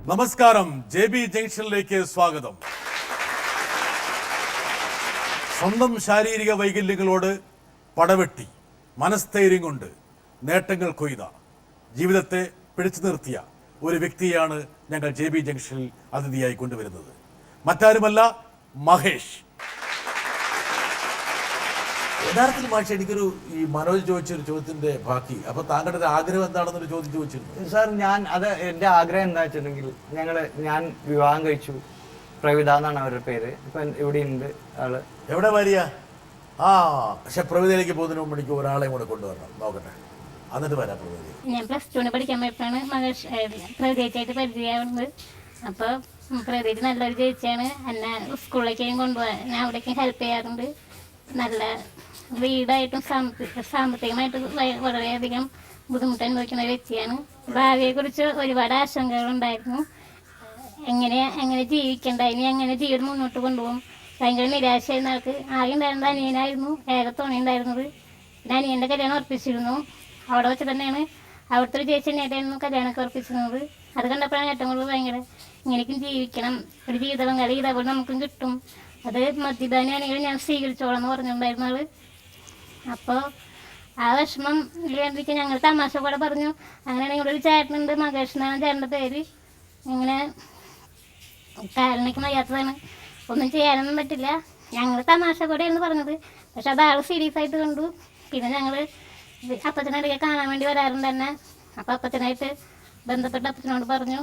നമസ്കാരം, JB ജംഗ്ഷനിലേക്ക് സ്വാഗതം. സ്വന്തം ശാരീരിക വൈകല്യങ്ങളോട് പടവെട്ടി മനസ്ഥൈര്യം കൊണ്ട് നേട്ടങ്ങൾ കൊയ്ത ജീവിതത്തെ പിടിച്ചു നിർത്തിയ ഒരു വ്യക്തിയാണ് ഞങ്ങൾ JB ജംഗ്ഷനിൽ അതിഥിയായി കൊണ്ടുവരുന്നത്. മറ്റാരുമല്ല, മഹേഷ്. യഥാർത്ഥത്തിൽ മാഷ എനിക്കൊരു ഈ മനോജ് ചോദിച്ചൊരു ചോദ്യത്തിന്റെ ബാക്കി, അപ്പൊ താങ്കളുടെ ഒരു ആഗ്രഹം എന്താണെന്നൊരു ചോദ്യം ചോദിച്ചിരുന്നു സാർ. എൻ്റെ ആഗ്രഹം എന്താ വെച്ചിട്ടുണ്ടെങ്കിൽ ഞാൻ വിവാഹം കഴിച്ചു. പ്രവിത എന്നാണ് അവരുടെ പേര്. ഇപ്പൊ ഇവിടെ ഉണ്ട് ആള്. എവിടെ ഭാര്യ? പക്ഷെ പ്രവിതയിലേക്ക് പോകുന്നതിന് മുമ്പ് എനിക്ക് ഒരാളെയും കൂടെ കൊണ്ടുവരണം, നോക്കട്ടെ, എന്നിട്ട് വരാം. പ്രവിത ഞാൻ +2 പഠിക്കാൻ പോയപ്പോഴാണ് മഹേഷ് പ്രവിതയായിട്ട് പരിചയമാവുന്നത്. അപ്പോൾ പ്രവിത നല്ലൊരു ചേച്ചിയാണ്. എന്നെ സ്കൂളിലേക്കും കൊണ്ടുപോകാൻ ഞാൻ അവിടേക്കും ഹെൽപ്പ് ചെയ്യാറുണ്ട്. നല്ല വീടായിട്ടും സാമ്പത്തികമായിട്ട് വളരെയധികം ബുദ്ധിമുട്ട് അനുഭവിക്കുന്ന ഒരു വ്യക്തിയാണ്. ഭാവിയെക്കുറിച്ച് ഒരുപാട് ആശങ്കകളുണ്ടായിരുന്നു. എങ്ങനെ ജീവിക്കണ്ട, ഇനി എങ്ങനെ ജീവിതം മുന്നോട്ട് കൊണ്ടുപോകും, ഭയങ്കര നിരാശയായിരുന്ന ആൾക്ക്. ആകെ ഉണ്ടായിരുന്നത് അനിയനായിരുന്നു, ഏക തുണയുണ്ടായിരുന്നത്. പിന്നെ അനിയൻ്റെ കല്യാണം ഉറപ്പിച്ചിരുന്നു. അവിടെ വെച്ച് തന്നെയാണ് അവിടുത്തെ ഒരു ചേച്ചി തന്നെയായിട്ടായിരുന്നു കല്യാണമൊക്കെ ഉറപ്പിച്ചിരുന്നത്. അത് കണ്ടപ്പോഴാണ് ഏറ്റവും കൂടുതൽ ഭയങ്കര ഇങ്ങനെയൊക്കെ ജീവിക്കണം, ഒരു ജീവിത പങ്കാളി ഇതേപോലെ നമുക്കും കിട്ടും, അത് മദ്യപാനിയാണെങ്കിലും ഞാൻ സ്വീകരിച്ചോളാം എന്ന് പറഞ്ഞിട്ടുണ്ടായിരുന്നു ആള്. അപ്പോൾ ആ വിഷമം ഇല്ലാണ്ടിരിക്കാൻ ഞങ്ങൾ തമാശ കൂടെ പറഞ്ഞു. അങ്ങനെയാണെങ്കിൽ ഇവിടെ ഒരു ചേട്ടനുണ്ട്, മഹേഷ് എന്നാണ് ചേട്ടൻ്റെ പേര്. ഇങ്ങനെ കാലിനൊക്കെ വയ്യാത്തതാണ്, ഒന്നും ചെയ്യാനൊന്നും പറ്റില്ല. ഞങ്ങൾ തമാശ കൂടെയായിരുന്നു പറഞ്ഞത്, പക്ഷെ അത് ആൾ സീരിയസ് ആയിട്ട് കണ്ടു. പിന്നെ ഞങ്ങൾ അപ്പച്ചനടിക്കെ കാണാൻ വേണ്ടി വരാറുണ്ട് തന്നെ. അപ്പോൾ അപ്പച്ചനായിട്ട് ബന്ധപ്പെട്ട അപ്പച്ചനോട് പറഞ്ഞു.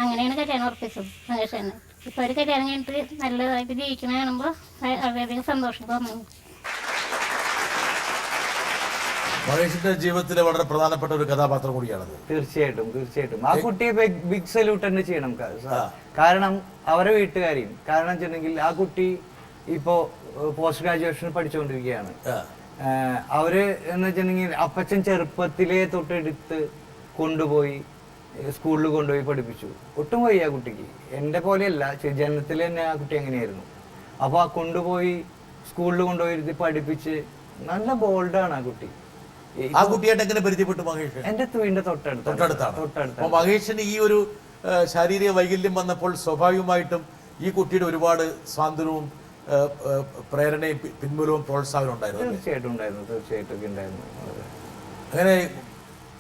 അങ്ങനെയാണ് കല്യാണം ഉറപ്പിച്ചത് മഹേഷ് തന്നെ. ഇപ്പോൾ ഒരു കല്യാണം കഴിഞ്ഞിട്ട് നല്ലതായിട്ട് ജീവിക്കണ കാണുമ്പോൾ വളരെയധികം സന്തോഷം തോന്നുന്നു. മഹേഷിന്റെ ജീവിതത്തിലെ വളരെ പ്രധാനപ്പെട്ട ഒരു കഥാപാത്രം കൂടിയാണത്. തീർച്ചയായിട്ടും ആ കുട്ടിയെ ബിഗ് സല്യൂട്ട് തന്നെ ചെയ്യണം. കാരണം അവരെ വീട്ടുകാരെയും, കാരണം വെച്ചിട്ടുണ്ടെങ്കിൽ ആ കുട്ടി ഇപ്പോ പോസ്റ്റ് ഗ്രാജുവേഷൻ പഠിച്ചുകൊണ്ടിരിക്കുകയാണ്. അവര് എന്ന് വെച്ചിട്ടുണ്ടെങ്കിൽ അപ്പച്ചൻ ചെറുപ്പത്തിലേ തൊട്ടെടുത്ത് കൊണ്ടുപോയി സ്കൂളിൽ കൊണ്ടുപോയി പഠിപ്പിച്ചു. ഒട്ടും വയ്യ ആ കുട്ടിക്ക്. എൻ്റെ പോലെയല്ല, ജനനത്തിൽ തന്നെ ആ കുട്ടി അങ്ങനെയായിരുന്നു. അപ്പോൾ ആ കൊണ്ടുപോയി സ്കൂളിൽ കൊണ്ടുപോയി പഠിപ്പിച്ച് നല്ല ബോൾഡാണ് ആ കുട്ടി. ആ കുട്ടിയായിട്ട് എങ്ങനെ പരിചയപ്പെട്ടു മഹേഷ്? എൻ്റെ വീടിന്റെ തൊട്ടടുത്താണ്. മഹേഷിന് ഈ ഒരു ശാരീരിക വൈകല്യം വന്നപ്പോൾ സ്വാഭാവികമായിട്ടും ഈ കുട്ടിയുടെ ഒരുപാട് സ്വാതന്ത്ര്യവും പ്രേരണയും പിൻബലവും പ്രോത്സാഹനം ഉണ്ടായിരുന്നു. തീർച്ചയായിട്ടും ഉണ്ടായിരുന്നു. അങ്ങനെ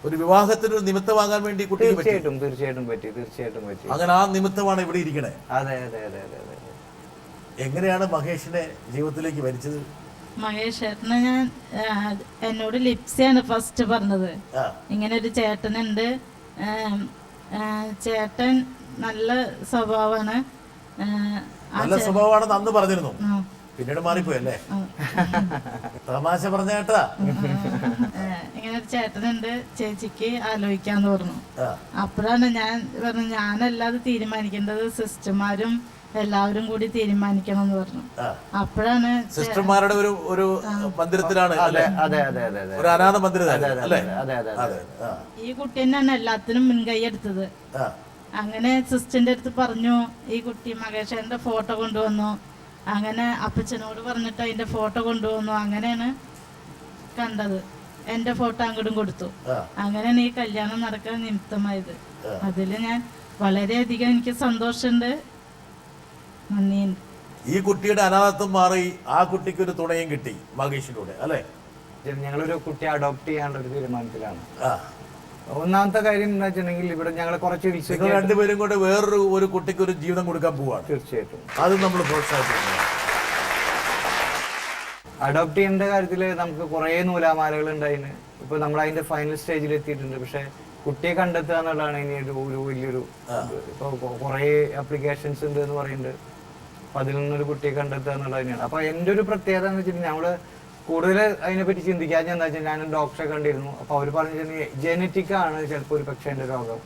ഒരു വിവാഹത്തിന് നിമിത്തമാകാൻ വേണ്ടി തീർച്ചയായിട്ടും പറ്റി. അങ്ങനെ ആ നിമിത്തമാണ് ഇവിടെ ഇരിക്കണേ. അതെ. എങ്ങനെയാണ് മഹേഷിനെ ജീവിതത്തിലേക്ക് വലിച്ചത്? മഹേഷ് ചേട്ടനെ എന്നോട് ലിപ്സിയാണ് ഫസ്റ്റ് പറഞ്ഞത്. ഇങ്ങനെ ഒരു ചേട്ടനുണ്ട്, ചേട്ടൻ നല്ല സ്വഭാവമാണ്. നല്ല സ്വഭാവമാണെന്ന് അന്ന് പറഞ്ഞിരുന്നു, പിന്നീട് മാറിപ്പോയല്ലേ? തമാശ പറഞ്ഞ കേട്ടാ. ഇങ്ങനെ ഒരു ചേട്ടനുണ്ട്, ചേച്ചിക്ക് ആലോചിക്കാന്ന് പറഞ്ഞു. അപ്പോഴാണ് ഞാൻ പറഞ്ഞു, ഞാനല്ലാതെ തീരുമാനിക്കേണ്ടത് സിസ്റ്റർമാരും എല്ലാവരും കൂടി തീരുമാനിക്കണം എന്ന് പറഞ്ഞു. അപ്പോഴാണ് സിസ്റ്റർമാരുടെ ഒരു മന്ദിരത്തിലാണ്, ഒരു അനാഥ മന്ദിരത്തിലാണ് ഈ കുട്ടി തന്നെയാണ് എല്ലാത്തിനും മുൻകൈ എടുത്തത്. അങ്ങനെ സിസ്റ്ററിന്റെ അടുത്ത് പറഞ്ഞു, ഈ കുട്ടി മഹേഷന്റെ ഫോട്ടോ കൊണ്ടുവന്നു. അങ്ങനെ അപ്പച്ചനോട് പറഞ്ഞിട്ട് അതിന്റെ ഫോട്ടോ കൊണ്ടുവന്നു. അങ്ങനെയാണ് കണ്ടത്. എന്റെ ഫോട്ടോ അങ്ങോട്ടും കൊടുത്തു. അങ്ങനെയാണ് ഈ കല്യാണം നടക്കാൻ നിമിത്തമായത്. അതില് ഞാൻ വളരെയധികം എനിക്ക് സന്തോഷമുണ്ട്, നന്ദിയുണ്ട്. ഈ കുട്ടിയുടെ അനാഥത്വം മാറി ആ കുട്ടിക്ക് ഒരു തുണയും കിട്ടി മഹേഷിലൂടെ, അല്ലേ? ഞങ്ങളൊരു കുട്ടിയെ അഡോപ്റ്റ് ചെയ്യാനുള്ള ഒരു തീരുമാനത്തിലാണ്. ഒന്നാമത്തെ കാര്യം എന്താ വെച്ചിട്ടുണ്ടെങ്കിൽ ഇവിടെ ഞങ്ങൾ കുറച്ച് രണ്ടുപേരും കൂടെ വേറൊരു കുട്ടിക്ക് ഒരു ജീവിതം കൊടുക്കാൻ പോവാണ്. തീർച്ചയായിട്ടും അത് നമ്മൾ പ്രോത്സാഹിപ്പിക്കുന്നു. അഡോപ്റ്റ് ചെയ്യേണ്ട കാര്യത്തില് നമുക്ക് കുറെ നൂലാമാലകൾ ഉണ്ടായിന്. ഇപ്പൊ നമ്മൾ അതിന്റെ ഫൈനൽ സ്റ്റേജിൽ എത്തിയിട്ടുണ്ട്. പക്ഷെ കുട്ടിയെ കണ്ടെത്തുക എന്നുള്ളതാണ് ഇനി ഒരു വലിയൊരു, ഇപ്പൊ കുറെ ആപ്ലിക്കേഷൻസ് ഉണ്ട് എന്ന് പറയുന്നുണ്ട്. അപ്പൊ അതിൽ നിന്നൊരു കുട്ടിയെ കണ്ടെത്തുക എന്നുള്ളത് തന്നെയാണ്. അപ്പൊ എൻ്റെ ഒരു പ്രത്യേകത എന്ന് വെച്ചിട്ടുണ്ടെങ്കിൽ നമ്മള് കൂടുതൽ അതിനെപ്പറ്റി ചിന്തിക്കാതെ എന്താ വെച്ചാൽ ഞാൻ ഡോക്ടറെ കണ്ടിരുന്നു. അപ്പൊ അവർ പറഞ്ഞിട്ടുണ്ടെങ്കിൽ ജനറ്റിക് ആണ് ചിലപ്പോൾ ഒരു പക്ഷേ എന്റെ രോഗം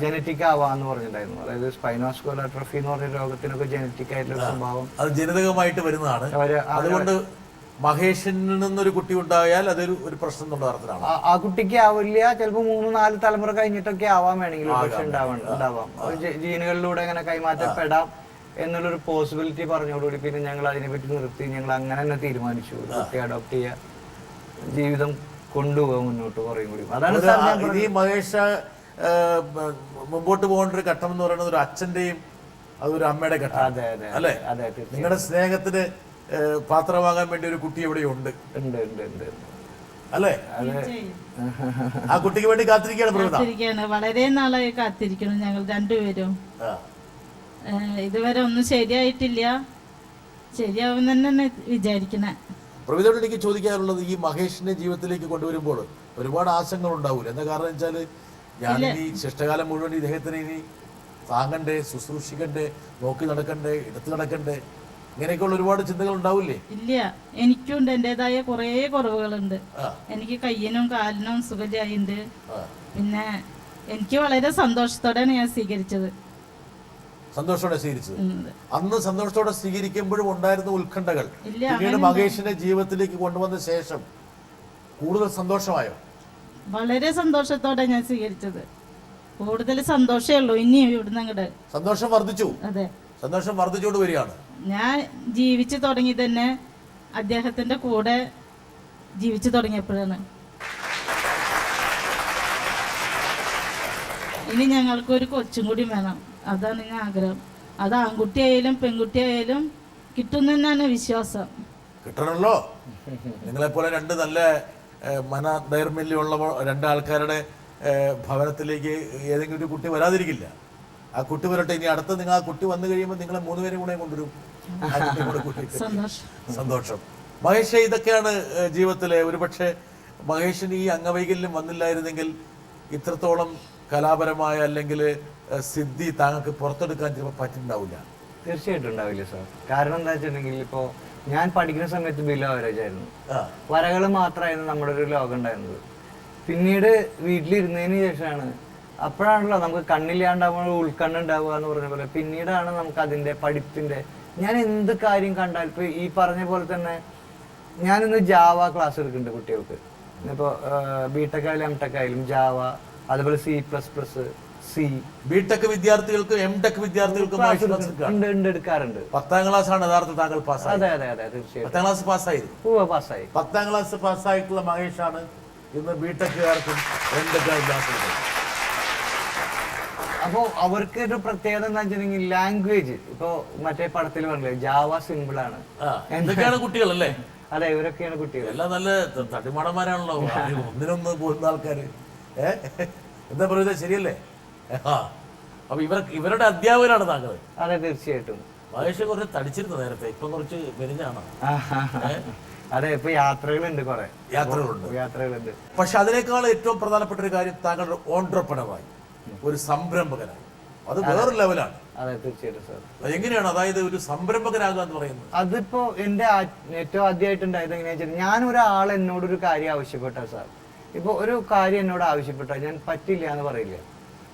ജനറ്റിക് ആവാന്ന് പറഞ്ഞിട്ടുണ്ടായിരുന്നു. അതായത് സ്പൈനോസ്കുലർ അട്രോഫി എന്ന് പറഞ്ഞ രോഗത്തിനൊക്കെ ജനറ്റിക് ആയിട്ടുള്ള സ്വഭാവം, അത് ജനിതകമായിട്ട് വരുന്നതാണ്. അതുകൊണ്ട് മഹേഷിൽ നിന്നൊരു കുട്ടി ഉണ്ടായാൽ അതൊരു പ്രശ്നം എന്നുള്ള അർത്ഥത്തിലാണ്. ആ കുട്ടിക്ക് ആവില്ല, ചിലപ്പോൾ 3-4 തലമുറ കഴിഞ്ഞിട്ടൊക്കെ ആവാൻ വേണമെങ്കിൽ പക്ഷെ ഉണ്ടാവാം. ജീനുകളിലൂടെ അങ്ങനെ കൈമാറ്റപ്പെടാം എന്നുള്ളൊരു പോസിബിലിറ്റി പറഞ്ഞോടുകൂടി പിന്നെ ഞങ്ങൾ അതിനെപ്പറ്റി നിർത്തി. ഞങ്ങൾ അങ്ങനെ തന്നെ തീരുമാനിച്ചു, കുട്ടി അഡോപ്റ്റ് ചെയ്യുക, ജീവിതം കൊണ്ടുപോകാൻ മുന്നോട്ട് കുറയും കൂടി. അതാണ് ഈ മഹേഷ് മുമ്പോട്ട് പോകേണ്ട ഒരു ഘട്ടം എന്ന് പറയുന്നത് ഒരു അച്ഛന്റെയും അതൊരു അമ്മയുടെ ഘട്ടം അല്ലേ? നിങ്ങളുടെ സ്നേഹത്തിന് പാത്രമാകാൻ വേണ്ടി ഒരു കുട്ടി ഇവിടെ ഉണ്ട് അല്ലേ? ആ കുട്ടിക്ക് വേണ്ടി കാത്തിരിക്കുകയാണ്. വളരെ നാളായി കാത്തിരിക്കണം ഞങ്ങൾ രണ്ടുപേരും. ഇതുവരെ ഒന്നും ശരിയായിട്ടില്ല. ശരിയാവും തന്നെ വിചാരിക്കണേ. പ്രവിതയോട് എനിക്ക് ചോദിക്കാനുള്ളത്, ഈ മഹേഷിനെ ജീവിതത്തിലേക്ക് കൊണ്ടുവരുമ്പോൾ ഒരുപാട് ആശങ്കകൾ ഉണ്ടാവൂല? എന്താ കാരണം വെച്ചാൽ ഞാൻ ഈ ശിഷ്ടകാലം മുഴുവൻ ഇദ്ദേഹത്തിന് ഇനി താങ്ങണ്ടേ, ശുശ്രൂഷിക്കണ്ടേ, നോക്കി നടക്കണ്ടേ, എടുത്തു നടക്കണ്ടേ, ഇങ്ങനെയൊക്കെയുള്ള ഒരുപാട് ചിന്തകൾ ഉണ്ടാവില്ലേ? ഇല്ല, എനിക്കുണ്ട് എന്റേതായ കുറേ കുറവുകളുണ്ട്. എനിക്ക് കയ്യിനും കാലിനും സുഖമില്ലായിണ്ട്. പിന്നെ എനിക്ക് വളരെ സന്തോഷത്തോടെയാണ് ഞാൻ സ്വീകരിച്ചത്. സന്തോഷത്തോടെ സ്വീകരിച്ചത്. അന്ന് സന്തോഷത്തോടെ സ്വീകരിക്കുമ്പോഴും ഉണ്ടായിരുന്ന ഉത്കണ്ഠകൾ പിന്നീട് മഹേഷിനെ ജീവിതത്തിലേക്ക് കൊണ്ടുവന്ന ശേഷം കൂടുതൽ സന്തോഷമായോ? വളരെ സന്തോഷത്തോടെ ഞാൻ സ്വീകരിച്ചത്. കൂടുതൽ സന്തോഷമേ ഉള്ളൂ ഇനിയും ഇവിടുന്ന് അങ്ങോട്ട്. സന്തോഷം വർദ്ധിച്ചു. അതെ, സന്തോഷം വർദ്ധിച്ചോണ്ട് വരികയാണ്. ഞാൻ ജീവിച്ചു തുടങ്ങി തന്നെ അദ്ദേഹത്തിന്റെ കൂടെ ജീവിച്ചു തുടങ്ങിയപ്പോഴാണ്. ഇനി ഞങ്ങൾക്ക് ഒരു കൊച്ചും കൂടി വേണം. അതാണ് ഞാൻ ആഗ്രഹം. അത് ആൺകുട്ടിയായാലും പെൺകുട്ടിയായാലും കിട്ടും തന്നെയാണ് വിശ്വാസം. കിട്ടണല്ലോ. നിങ്ങളെപ്പോലെ രണ്ട് നല്ല മനധൈർമ്യമുള്ള രണ്ടാൾക്കാരുടെ ഭവനത്തിലേക്ക് ഏതെങ്കിലും ഒരു കുട്ടി വരാതിരിക്കില്ല. ആ കുട്ടി വരട്ടെ. ഇനി അടുത്ത നിങ്ങൾ ആ കുട്ടി വന്നു കഴിയുമ്പോൾ നിങ്ങളെ 3 പേരും കൂടെ കൊണ്ടുവരും. സന്തോഷം. മഹേഷ്, ഇതൊക്കെയാണ് ജീവിതത്തിലെ ഒരുപക്ഷെ മഹേഷിന് ഈ അംഗവൈകല്യം വന്നില്ലായിരുന്നെങ്കിൽ ഇത്രത്തോളം കലാപരമായ അല്ലെങ്കിൽ സിദ്ധി താങ്കൾക്ക് പുറത്തെടുക്കാൻ ചിലപ്പോൾ പറ്റുന്നുണ്ടാവില്ല. തീർച്ചയായിട്ടും ഉണ്ടാവില്ല സാർ. കാരണം എന്താ വെച്ചിട്ടുണ്ടെങ്കിൽ ഇപ്പോൾ ഞാൻ പഠിക്കുന്ന സമയത്ത് ബിലോ ആവറേജ് ആയിരുന്നു. വരകൾ മാത്രമായിരുന്നു നമ്മുടെ ഒരു ലോകം ഉണ്ടായിരുന്നത്. പിന്നീട് വീട്ടിലിരുന്നതിന് ശേഷമാണ്, അപ്പോഴാണല്ലോ നമുക്ക് കണ്ണില്ലാണ്ടാവുമ്പോൾ ഉൾക്കണ്ണുണ്ടാവുക എന്ന് പറഞ്ഞ പോലെ, പിന്നീടാണ് നമുക്ക് അതിൻ്റെ പഠിപ്പിൻ്റെ, ഞാൻ എന്ത് കാര്യം കണ്ടാൽ ഇപ്പോൾ ഈ പറഞ്ഞ പോലെ തന്നെ ഞാനിന്ന് ജാവ ക്ലാസ് എടുക്കുന്നുണ്ട് കുട്ടികൾക്ക്. ഇപ്പോൾ ബിടെക് ആയാലും എംടെക് ആയാലും ജാവ, അതുപോലെ C++, സി. ബിടെക് വിദ്യാർത്ഥികൾക്ക് എംടെക് വിദ്യാർത്ഥികൾക്ക് എടുക്കാറുണ്ട്. 10ാം ക്ലാസ് ആണ് യഥാർത്ഥ താങ്കൾ പാസ്സായി? അതെ അതെ അതെ, തീർച്ചയായും 10ാം ക്ലാസ് പാസ്സായി. 10ാം ക്ലാസ് പാസ്സായിട്ടുള്ള മഹേഷാണ് ഇന്ന് ബിടെക്കുകാർക്കും എംടെക്കുകാർക്കും ക്ലാസ് എടുക്കുന്നത്. അപ്പോൾ അവർക്ക് ഒരു പ്രത്യേകത എന്താ വെച്ചിട്ടുണ്ടെങ്കിൽ ലാംഗ്വേജ്, ഇപ്പൊ മറ്റേ പടത്തിൽ പറഞ്ഞില്ലേ ജാവ സിമ്പിൾ ആണ്. എന്തൊക്കെയാണ് കുട്ടികളല്ലേ? അതെ, ഇവരൊക്കെയാണ് കുട്ടികൾ. എല്ലാം നല്ല തടിമടന്മാരാണല്ലോ, ഒന്നിനൊന്ന് പോകുന്ന ആൾക്കാര്. എന്താ പറയുന്നത്, ശരിയല്ലേ? അപ്പൊ ഇവരുടെ അധ്യാപകരാണ് താങ്കൾ? അതെ, തീർച്ചയായിട്ടും. മഹേഷ് കുറച്ച് തടിച്ചിരുന്നു നേരത്തെ, ഇപ്പൊ കുറച്ച് മെലിഞ്ഞാണ്. അതെ, ഇപ്പൊ യാത്രകളുണ്ട്, കുറെ യാത്രകളുണ്ട്. പക്ഷെ അതിനേക്കാൾ ഏറ്റവും പ്രധാനപ്പെട്ട ഒരു കാര്യം, താങ്കളുടെ ഓൺട്രപ്രണറായി, ഒരു സംരംഭകനായി, അത് വേറൊരു ലെവലാണ്. അതെ, തീർച്ചയായിട്ടും സാർ. എങ്ങനെയാണ് അതായത് ഒരു സംരംഭകനാകുക എന്ന് പറയുന്നത്? അതിപ്പോ എന്റെ ഏറ്റവും ആദ്യമായിട്ടുണ്ടായത് എങ്ങനെയാ വെച്ചാൽ, ഞാൻ ഒരാൾ എന്നോടൊരു കാര്യം ആവശ്യപ്പെട്ട സാർ, ഇപ്പൊ ഒരു കാര്യം എന്നോട് ആവശ്യപ്പെട്ട ഞാൻ പറ്റില്ല എന്ന് പറയില്ല.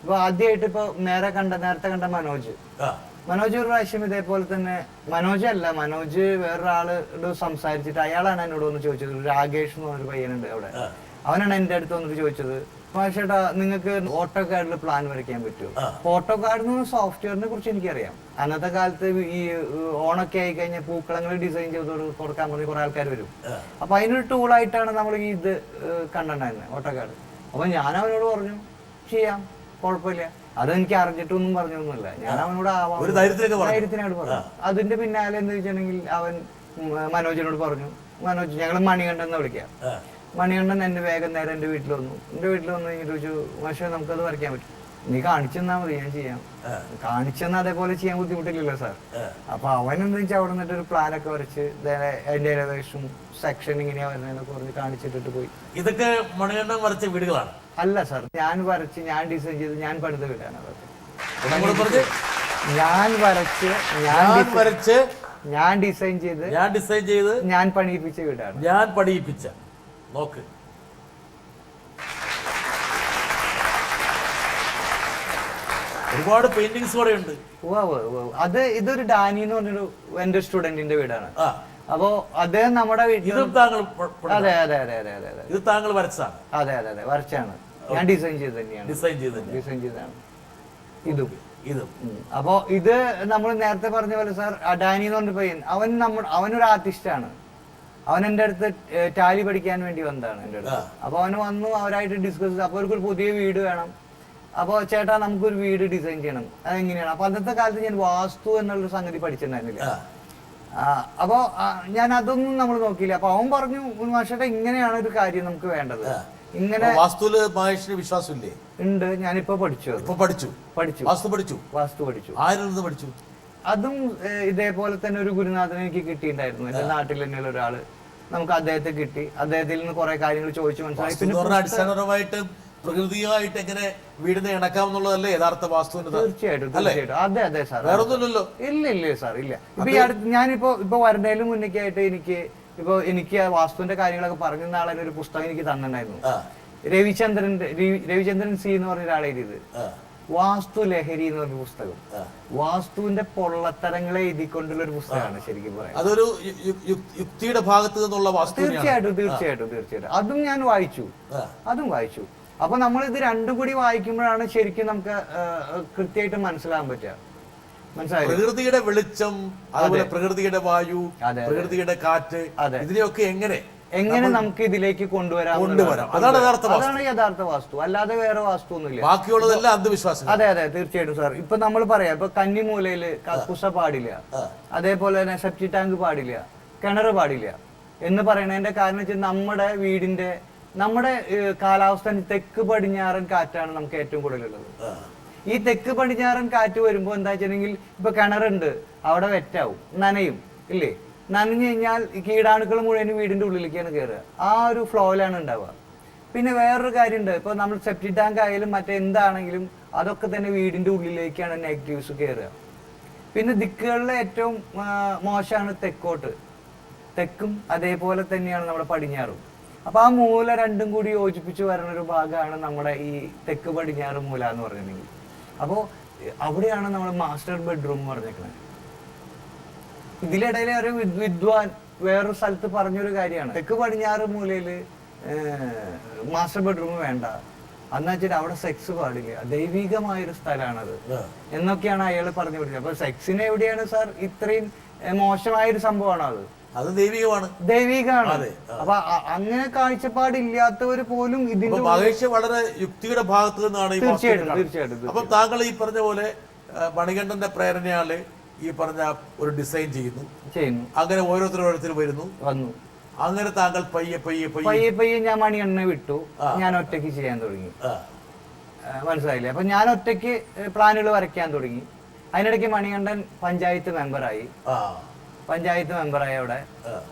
ഇപ്പൊ ആദ്യമായിട്ട് ഇപ്പൊ നേരത്തെ കണ്ട മനോജ് ഒരു പ്രാവശ്യം ഇതേപോലെ തന്നെ, മനോജ് വേറൊരാളോട് സംസാരിച്ചിട്ട് അയാളാണ് എന്നോട് വന്ന് ചോദിച്ചത്. രാകേഷ് എന്ന് പറഞ്ഞൊരു പയ്യനുണ്ട് അവിടെ, അവനാണ് എന്റെ അടുത്ത് വന്നിട്ട് ചോദിച്ചത്, ചേട്ടാ നിങ്ങൾക്ക് ഓട്ടോകാഡിൽ പ്ലാൻ വരയ്ക്കാൻ പറ്റുമോ? ഓട്ടോകാഡ് എന്ന് പറഞ്ഞ സോഫ്റ്റ്വെയറിനെ കുറിച്ച് എനിക്കറിയാം. അന്നത്തെ കാലത്ത് ഈ ഓണൊക്കെ ആയി കഴിഞ്ഞാൽ പൂക്കളങ്ങൾ ഡിസൈൻ ചെയ്ത് കൊടുക്കാൻ പറഞ്ഞ് കുറെ ആൾക്കാർ വരും. അപ്പൊ അതിനൊരു ടൂളായിട്ടാണ് നമ്മൾ ഈ ഇത് കണ്ടിട്ടുണ്ടായിരുന്നത്, ഓട്ടോകാഡ്. അപ്പൊ ഞാൻ അവനോട് പറഞ്ഞു ചെയ്യാം, കുഴപ്പമില്ല. അതെനിക്ക് അറിഞ്ഞിട്ടൊന്നും പറഞ്ഞൊന്നുമില്ല, ഞാൻ അവനോട് ധൈര്യത്തിനായിട്ട് പറഞ്ഞു. അതിന്റെ പിന്നാലെ എന്താ വെച്ചിട്ടുണ്ടെങ്കിൽ അവൻ മനോജിനോട് പറഞ്ഞു. മനോജ്, ഞങ്ങൾ മണികണ്ഠൻ വിളിക്കാം. മണികണ്ഠൻ എന്റെ വേഗം നേരെ എന്റെ വീട്ടിൽ വന്നു കഴിഞ്ഞിട്ട് ചോദിച്ചു, പക്ഷേ നമുക്കത് വരയ്ക്കാൻ പറ്റും, നീ കാണിച്ചെന്നാ മതി, ഞാൻ ചെയ്യാം. കാണിച്ചെന്നാ അതേപോലെ ചെയ്യാൻ ബുദ്ധിമുട്ടില്ലല്ലോ സാർ. അപ്പൊ അവൻ എന്താ വെച്ചാൽ അവിടെ നിന്നിട്ട് ഒരു പ്ലാനൊക്കെ വരച്ച് അതിന്റെ ഏകദേശം സെക്ഷൻ ഇങ്ങനെയാ വരുന്നതെന്നൊക്കെ പറഞ്ഞ് കാണിച്ചിട്ടിട്ട് പോയി. ഇതൊക്കെ മണികണ്ഠൻ വരച്ച വീടുകളാണ്? അല്ല സാർ, ഞാൻ വരച്ച്, ഞാൻ ഡിസൈൻ ചെയ്ത്, ഞാൻ പണിത വീടാണ് അതൊക്കെ. ഞാൻ ഡിസൈൻ ചെയ്ത് ഞാൻ പണിയിപ്പിച്ച വീടാണ്. നോക്ക്, ഒരുപാട് പെയിന്റിങ്സ് കൂടെ ഉണ്ട്. ഇതൊരു ഡാനി എന്ന് പറഞ്ഞൊരു എന്റെ സ്റ്റുഡന്റിന്റെ വീടാണ്. അപ്പോ അദ്ദേഹം നമ്മുടെ വീട്ടിൽ അതെ അതെ അതെ അതെ അതെ അതെ ഇത് താങ്കൾ വരച്ചാണ്? അതെ അതെ അതെ, വരച്ചാണ്. ഞാൻ ഡിസൈൻ ചെയ്തതാണ് ഇതും. അപ്പോ ഇത് നമ്മൾ നേരത്തെ പറഞ്ഞ പോലെ സാർ, ഡാനി എന്ന് പറഞ്ഞ പയ്യൻ, അവനൊരു ആർട്ടിസ്റ്റാണ്. അവൻ എൻ്റെ അടുത്ത് ടാലി പഠിക്കാൻ വേണ്ടി വന്നതാണ് എൻ്റെ അടുത്ത്. അപ്പൊ അവന് വന്നു, അവരായിട്ട് ഡിസ്കസ് ചെയ്തു. അപ്പൊ അവർക്കൊരു പുതിയ വീട് വേണം. അപ്പോൾ ചേട്ടാ നമുക്കൊരു വീട് ഡിസൈൻ ചെയ്യണം, അതെങ്ങനെയാണ്? അപ്പൊ അന്നത്തെ കാലത്ത് ഞാൻ വാസ്തു എന്നുള്ളൊരു സംഗതി പഠിച്ചിട്ടുണ്ടായിരുന്നില്ല. അപ്പോൾ ഞാൻ അതൊന്നും നമ്മൾ നോക്കിയില്ല. അപ്പൊ അവൻ പറഞ്ഞു, മാഷേട്ടാ ഇങ്ങനെയാണ് ഒരു കാര്യം നമുക്ക് വേണ്ടത്. ഇങ്ങനെ വാസ്തുവില് മഹേഷിന് വിശ്വാസമില്ലേ? ഉണ്ട്. ഞാനിപ്പോ പഠിച്ചു. വാസ്തു പഠിച്ചു. ആരിൽ പഠിച്ചു? അതും ഇതേപോലെ തന്നെ ഒരു ഗുരുനാഥനെ എനിക്ക് കിട്ടിയിട്ടുണ്ടായിരുന്നു. എന്റെ നാട്ടിൽ തന്നെയുള്ള ഒരാള്. നമുക്ക് അദ്ദേഹത്തെ കിട്ടി. അദ്ദേഹത്തിൽ നിന്ന് കുറെ കാര്യങ്ങൾ ചോദിച്ചു മനസ്സിലായി. പിന്നെ അടിസ്ഥാനപരമായിട്ട് പ്രകൃതിയുമായിട്ട് എങ്ങനെ വീടിനെ ഇണക്കാമെന്നുള്ളതല്ലേ യഥാർത്ഥ വാസ്തുവിന്റെ? തീർച്ചയായിട്ടും തീർച്ചയായിട്ടും. അതെ അതെ സാർ. വേറൊന്നുമില്ലല്ലോ. ഇല്ല സാർ, ഇല്ല. ഇപ്പൊ ഈ അടുത്ത് ഞാനിപ്പോ വരുന്നതിലും മുന്നേക്കായിട്ട് എനിക്ക് വാസ്തുവിന്റെ കാര്യങ്ങളൊക്കെ പറഞ്ഞു നാളെ ഒരു പുസ്തകം എനിക്ക് തന്നിട്ടുണ്ടായിരുന്നു. രവിചന്ദ്രൻ സി എന്ന് പറഞ്ഞ ഒരാളെ എഴുതിയത് വാസ്തു ലഹരി എന്ന് പറഞ്ഞ പുസ്തകം. വാസ്തുവിന്റെ പൊള്ളത്തരങ്ങളെ എഴുതിക്കൊണ്ടുള്ള ഒരു പുസ്തകമാണ് ശരിക്കും പറയാം. അതൊരു യുക്തിയുടെ ഭാഗത്ത് നിന്നുള്ള വാസ്തു. തീർച്ചയായിട്ടും അതും ഞാൻ വായിച്ചു. അപ്പൊ നമ്മൾ ഇത് രണ്ടും കൂടി വായിക്കുമ്പോഴാണ് ശരിക്കും നമുക്ക് കൃത്യമായിട്ട് മനസ്സിലാക്കാൻ പറ്റുക. മനസ്സിലായി? പ്രകൃതിയുടെ വെളിച്ചം, അതുപോലെ പ്രകൃതിയുടെ വായു, പ്രകൃതിയുടെ കാറ്റ്, ഇതിനെയൊക്കെ എങ്ങനെ നമുക്ക് ഇതിലേക്ക് കൊണ്ടുവരാം. അതാണ് യഥാർത്ഥ വാസ്തു, അല്ലാതെ വേറെ വാസ്തു ഒന്നുമില്ല. ബാക്കിയുള്ളതെല്ലാം അന്ധവിശ്വാസം. അതെ തീർച്ചയായിട്ടും സാർ. ഇപ്പൊ നമ്മൾ പറയാം, ഇപ്പൊ കന്നിമൂലയില് കക്കുസ പാടില്ല, അതേപോലെ തന്നെ സെപ്റ്റി ടാങ്ക് പാടില്ല, കിണറ് പാടില്ല എന്ന് പറയണതിന്റെ കാരണം വെച്ചാൽ നമ്മുടെ കാലാവസ്ഥ തെക്ക് പടിഞ്ഞാറൻ കാറ്റാണ് നമുക്ക് ഏറ്റവും കൂടുതലുള്ളത്. ഈ തെക്ക് പടിഞ്ഞാറൻ കാറ്റ് വരുമ്പോ എന്താ വെച്ചിട്ടുണ്ടെങ്കിൽ ഇപ്പൊ കിണറുണ്ട്, അവിടെ വെറ്റാവും, നനയും ഇല്ലേ? നനഞ്ഞു കഴിഞ്ഞാൽ കീടാണുക്കൾ മുഴുവൻ വീടിന്റെ ഉള്ളിലേക്കാണ് കയറുക. ആ ഒരു ഫ്ലോയിലാണ് ഉണ്ടാവുക. പിന്നെ വേറൊരു കാര്യമുണ്ട്, ഇപ്പൊ നമ്മൾ സെപ്റ്റി ടാങ്ക് ആയാലും മറ്റെന്താണെങ്കിലും അതൊക്കെ തന്നെ വീടിന്റെ ഉള്ളിലേക്കാണ് നെഗറ്റീവ്സ് കയറുക. പിന്നെ ദിക്കുകളിലെ ഏറ്റവും മോശമാണ് തെക്കോട്ട്. തെക്കും അതേപോലെ തന്നെയാണ് നമ്മുടെ പടിഞ്ഞാറും. അപ്പൊ ആ മൂല രണ്ടും കൂടി യോജിപ്പിച്ച് വരുന്ന ഒരു ഭാഗമാണ് നമ്മുടെ ഈ തെക്ക് പടിഞ്ഞാറ് മൂല എന്ന് പറഞ്ഞിട്ടുണ്ടെങ്കിൽ. അപ്പോൾ അവിടെയാണ് നമ്മൾ മാസ്റ്റർ ബെഡ്റൂം പറഞ്ഞേക്കുന്നത്. ഇതിലിടയിൽ ഒരു വിദ്വാൻ വേറൊരു സ്ഥലത്ത് പറഞ്ഞൊരു കാര്യമാണ്, തെക്ക് പടിഞ്ഞാറ് മൂലയില് മാസ്റ്റർ ബെഡ്റൂം വേണ്ട, അന്ന് വെച്ചിട്ട് അവിടെ സെക്സ് പാടില്ല, ദൈവികമായൊരു സ്ഥലമാണത് എന്നൊക്കെയാണ് അയാൾ പറഞ്ഞു കൊടുത്തത്. അപ്പൊ സെക്സിന് എവിടെയാണ് സാർ ഇത്രയും മോശമായൊരു സംഭവമാണ്? അത് ദൈവികമാണ്. അപ്പൊ അങ്ങനെ കാഴ്ചപ്പാടില്ലാത്തവർ പോലും ഇതിന്റെ വളരെ യുക്തിയുടെ ഭാഗത്ത് നിന്നാണ്. തീർച്ചയായിട്ടും. അപ്പൊ താങ്കൾ ഈ പറഞ്ഞ പോലെ മണികണ്ഠന്റെ പ്രേരണയാല് ഈ പറഞ്ഞ ഒരു ഡിസൈൻ ചെയ്യുന്നു. അങ്ങനെ ഓരോരുത്തർ വന്നു. അങ്ങനെ താങ്കൾ പയ്യെ ഞാൻ മണികണ്ഠനെ വിട്ടു, ഞാൻ ഒറ്റയ്ക്ക് ചെയ്യാൻ തുടങ്ങി. മനസ്സിലായില്ലേ? അപ്പൊ ഞാൻ ഒറ്റയ്ക്ക് പ്ലാനുകൾ വരയ്ക്കാൻ തുടങ്ങി. അതിനിടയ്ക്ക് മണികണ്ഠൻ പഞ്ചായത്ത് മെമ്പറായി അവിടെ.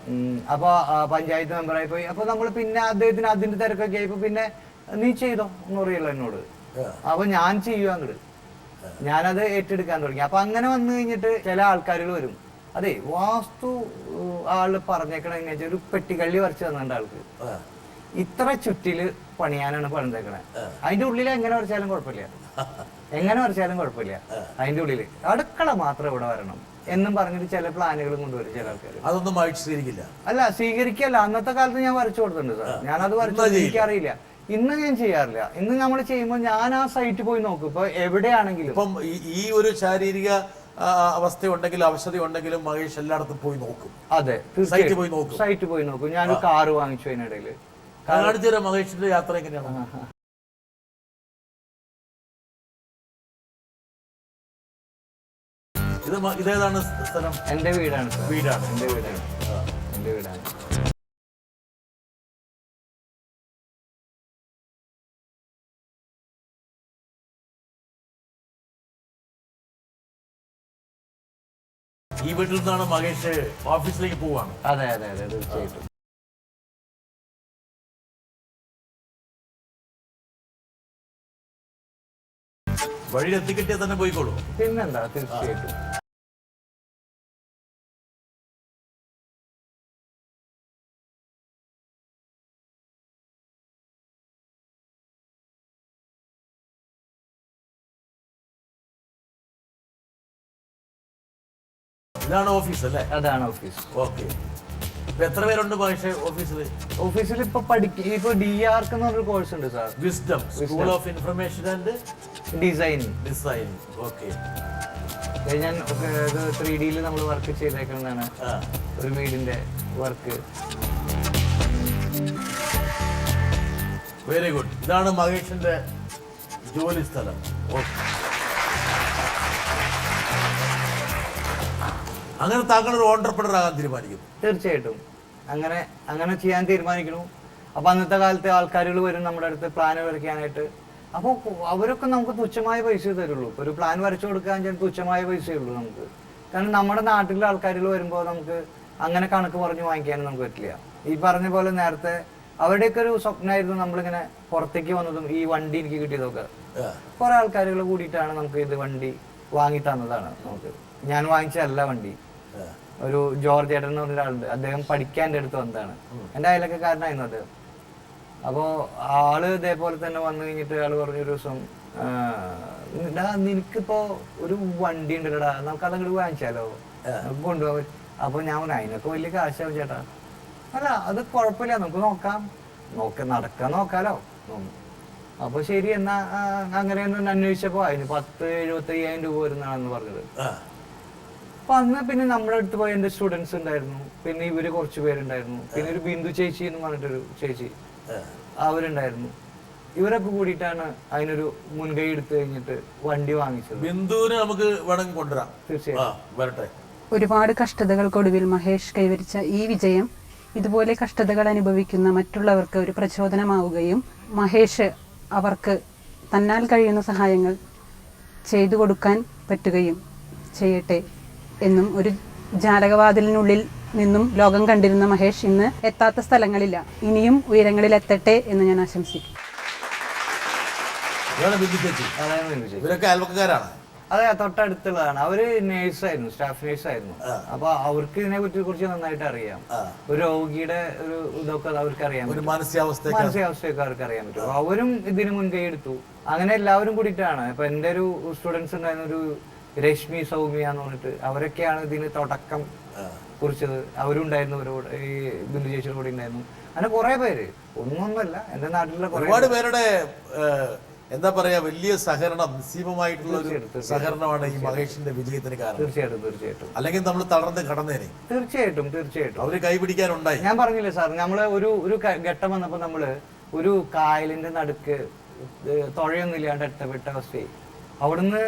അപ്പൊ പഞ്ചായത്ത് മെമ്പറായി പോയി. അപ്പൊ നമ്മൾ പിന്നെ അദ്ദേഹത്തിന് അതിന്റെ തിരക്കൊക്കെ ആയിപ്പോ പിന്നെ നീ ചെയ്തോ എന്ന് പറയുള്ളൂ എന്നോട്. അപ്പൊ ഞാൻ ചെയ്യുക അങ്ങോട്ട്, ഞാനത് ഏറ്റെടുക്കാൻ തുടങ്ങി. അപ്പൊ അങ്ങനെ വന്നു കഴിഞ്ഞിട്ട് ചില ആൾക്കാരുകൾ വരും, അതെ വാസ്തു ആള് പറഞ്ഞേക്കണ ഒരു പെട്ടിക്കള്ളി വരച്ച് തന്നിട്ടുണ്ട് ആൾക്ക്, ഇത്ര ചുറ്റില് പണിയാനാണ് പണിതേക്കണേ, അതിന്റെ ഉള്ളിൽ എങ്ങനെ വരച്ചാലും കുഴപ്പമില്ല, അതിന്റെ ഉള്ളില് അടുക്കള മാത്രം ഇവിടെ വരണം എന്നും പറഞ്ഞിട്ട് ചില പ്ലാനുകളും കൊണ്ടുവരും ചില ആൾക്കാർ. അതൊന്നും സ്വീകരിക്കില്ല. അല്ല സ്വീകരിക്കല്ല. അന്നത്തെ കാലത്ത് ഞാൻ വരച്ചു കൊടുത്തിട്ടുണ്ട് സാർ. ഞാനത് വരച്ചു, എനിക്കറിയില്ല. ഇന്ന് ഞാൻ ചെയ്യാറില്ല. ഇന്ന് നമ്മൾ ചെയ്യുമ്പോൾ ഞാൻ ആ സൈറ്റ് പോയി നോക്കും. ഇപ്പൊ എവിടെയാണെങ്കിലും ഇപ്പം ഈ ഒരു ശാരീരിക അവസ്ഥ ഉണ്ടെങ്കിലും അവശത ഉണ്ടെങ്കിലും മഹേഷ് എല്ലായിടത്തും പോയി നോക്കും. അതെ, സൈറ്റ് പോയി നോക്കും. ഞാനൊരു കാറ് വാങ്ങിച്ചു അതിനിടയില്. കാണിച്ചു മഹേഷിന്റെ യാത്ര എങ്ങനെയാണ്? ഇതേതാണ് സ്ഥലം? എന്റെ വീടാണ്. വീടാണ്. ഈ വീട്ടിൽ നിന്നാണ് മഹേഷ് ഓഫീസിലേക്ക് പോവാണ്. അതെ തീർച്ചയായിട്ടും. വഴി എത്തിക്കിട്ടിയാൽ തന്നെ പോയിക്കോളൂ. പിന്നെന്താ, തീർച്ചയായിട്ടും. ഇതാണ് ഓഫീസ് അല്ലേ? അതാണ് ഓഫീസ്. ഓക്കെ. എത്ര പേരുണ്ട് മഹേഷ് ഓഫീസിൽ? ഇപ്പൊ DARC എന്ന് പറഞ്ഞൊരു കോഴ്സ് ഉണ്ട് sir. Wisdom school of information and designing. Okay. ഞാൻ 3D നമ്മൾ വർക്ക് ചെയ്തേക്കുന്നതാണ്, ഒരു വീടിന്റെ വർക്ക്. Very good. ഇതാണ് മഹേഷിന്റെ ജോലി സ്ഥലം. ഓക്കെ. അങ്ങനെ താങ്കൾ ഒരു ഓണ്ടർപ്രണർ ആകാൻ തീരുമാനിക്കുന്നു? തീർച്ചയായിട്ടും അങ്ങനെ ചെയ്യാൻ തീരുമാനിക്കുന്നു. അപ്പൊ അന്നത്തെ കാലത്തെ ആൾക്കാരുകൾ വരും നമ്മുടെ അടുത്ത് പ്ലാൻ വരയ്ക്കാനായിട്ട്. അപ്പോൾ അവരൊക്കെ നമുക്ക് തുച്ഛമായ പൈസ തരുള്ളൂ. ഒരു പ്ലാൻ വരച്ചു കൊടുക്കാൻ ചില തുച്ഛമായ പൈസയേ ഉള്ളൂ നമുക്ക്. കാരണം നമ്മുടെ നാട്ടിലെ ആൾക്കാരുകൾ വരുമ്പോൾ നമുക്ക് അങ്ങനെ കണക്ക് പറഞ്ഞു വാങ്ങിക്കാനും നമുക്ക് പറ്റില്ല. ഈ പറഞ്ഞ പോലെ നേരത്തെ അവരുടെയൊക്കെ ഒരു സ്വപ്നമായിരുന്നു നമ്മളിങ്ങനെ പുറത്തേക്ക് വന്നതും ഈ വണ്ടി എനിക്ക് കിട്ടിയതൊക്കെ. കുറെ ആൾക്കാരുകൾ കൂടിയിട്ടാണ് നമുക്ക് ഇത് വണ്ടി വാങ്ങി തന്നതാണ് നമുക്ക്. ഞാൻ വാങ്ങിച്ചതല്ല വണ്ടി. ഒരു ജോർജ് ഏട്ടൻ എന്ന് പറഞ്ഞ ഒരാളുണ്ട്, അദ്ദേഹം പഠിക്കാൻ എൻ്റെ അടുത്ത് വന്നതാണ്. എൻ്റെ അയലക്കാരനായിരുന്നു അദ്ദേഹം. അപ്പോൾ ആള് ഇതേപോലെ തന്നെ വന്നു കഴിഞ്ഞിട്ട് ആള് പറഞ്ഞൊരു ദിവസം, നിനക്കിപ്പോ ഒരു വണ്ടി ഉണ്ടല്ലോടാ, നമുക്ക് അതങ്ങോട്ട് വാങ്ങിച്ചാലോ, നമുക്ക് കൊണ്ടുപോകാൻ. അപ്പൊ ഞാൻ പറഞ്ഞു അതിനൊക്കെ വലിയ കാശാവും ചേട്ടാ. അല്ല അത് കുഴപ്പമില്ല, നമുക്ക് നടക്കാൻ നോക്കാലോ. അപ്പൊ ശരി എന്നാ അങ്ങനെയൊന്നും അന്വേഷിച്ചപ്പോ അതിന് 10,000-75,000 രൂപ വരുന്നതാണെന്ന് പറഞ്ഞത്. അപ്പൊ അന്ന് പിന്നെ നമ്മുടെ അടുത്ത് പോയ എന്റെ സ്റ്റുഡൻസ് ഉണ്ടായിരുന്നു, പിന്നെ ഇവര് കുറച്ച് പേരുണ്ടായിരുന്നു, പിന്നെ ഒരു ബിന്ദു ചേച്ചി എന്ന് പറഞ്ഞിട്ടൊരു ചേച്ചി അവരുണ്ടായിരുന്നു. ഇവരൊക്കെ കൂടിയിട്ടാണ് അതിനൊരു മുൻകൈ എടുത്തു കഴിഞ്ഞിട്ട് വണ്ടി വാങ്ങിച്ചത്. ബിന്ദുവിനെ നമുക്ക് വേണമെങ്കിൽ കൊണ്ടുവരാം. തീർച്ചയായും. ഒരുപാട് കഷ്ടതകൾക്കൊടുവിൽ മഹേഷ് കൈവരിച്ച ഈ വിജയം ഇതുപോലെ കഷ്ടതകൾ അനുഭവിക്കുന്ന മറ്റുള്ളവർക്ക് ഒരു പ്രചോദനമാവുകയും മഹേഷ് അവർക്ക് തന്നാൽ കഴിയുന്ന സഹായങ്ങൾ ചെയ്തു കൊടുക്കാൻ പറ്റുകയും ചെയ്യട്ടെ എന്നും, ഒരു ജാലകവാതിലിനുള്ളിൽ നിന്നും ലോകം കണ്ടിരുന്ന മഹേഷ് ഇന്ന് എത്താത്ത സ്ഥലങ്ങളില്ല, ഇനിയും ഉയരങ്ങളിൽ എത്തട്ടെ എന്ന് ഞാൻ ആശംസിക്കും. ഇവരൊക്കെ അയൽവക്കക്കാരാണ്? അതെ, തൊട്ടടുത്തുള്ളതാണ്. അവര് നേഴ്സായിരുന്നു, സ്റ്റാഫ് നേഴ്സായിരുന്നു. അപ്പൊ അവർക്ക് ഇതിനെ പറ്റി കുറിച്ച് നന്നായിട്ട് അറിയാം. ഒരു രോഗിയുടെ ഒരു ഇതൊക്കെ അവർക്ക് അറിയാൻ പറ്റും, മാനസികാവസ്ഥയൊക്കെ അവർക്ക് അറിയാൻ പറ്റും. അവരും ഇതിന് മുൻകൈ എടുത്തു. അങ്ങനെ എല്ലാവരും കൂടിയിട്ടാണ്. ഇപ്പൊ എന്റെ ഒരു സ്റ്റുഡൻസ് ഉണ്ടായിരുന്ന ഒരു രശ്മി സൗമ്യ എന്ന് പറഞ്ഞിട്ട്, അവരൊക്കെയാണ് ഇതിന് തുടക്കം കുറിച്ചത്. അവരുണ്ടായിരുന്നു, അവരോട് ഈ ബിന്ദു ചേച്ചിയുടെ കൂടെ ഉണ്ടായിരുന്നു. അങ്ങനെ കുറെ പേര്, ഒന്നൊന്നുമല്ല, എന്റെ നാട്ടിലുള്ള ഒരുപാട് പേരുടെ എന്താ പറയാ വലിയ സഹകരണം, നിസ്സീമമായിട്ടുള്ള ഒരു സഹകരണമാണ് ഈ മഹേഷിന്റെ വിജയത്തിന് കാരണം. തീർച്ചയായിട്ടും. അല്ലെങ്കിൽ നമ്മൾ തളർന്ന് കടന്നേനെ. തീർച്ചയായിട്ടും അവര് കൈപിടിക്കാനുണ്ടായി. ഞാൻ പറഞ്ഞില്ലേ സാർ, നമ്മള് ഒരു ഘട്ടം വന്നപ്പോ നമ്മള് ഒരു കായലിന്റെ നടുക്ക് തുഴയൊന്നും ഇല്ലാണ്ട് എത്തപ്പെട്ട അവസ്ഥയായി. അവിടുന്ന്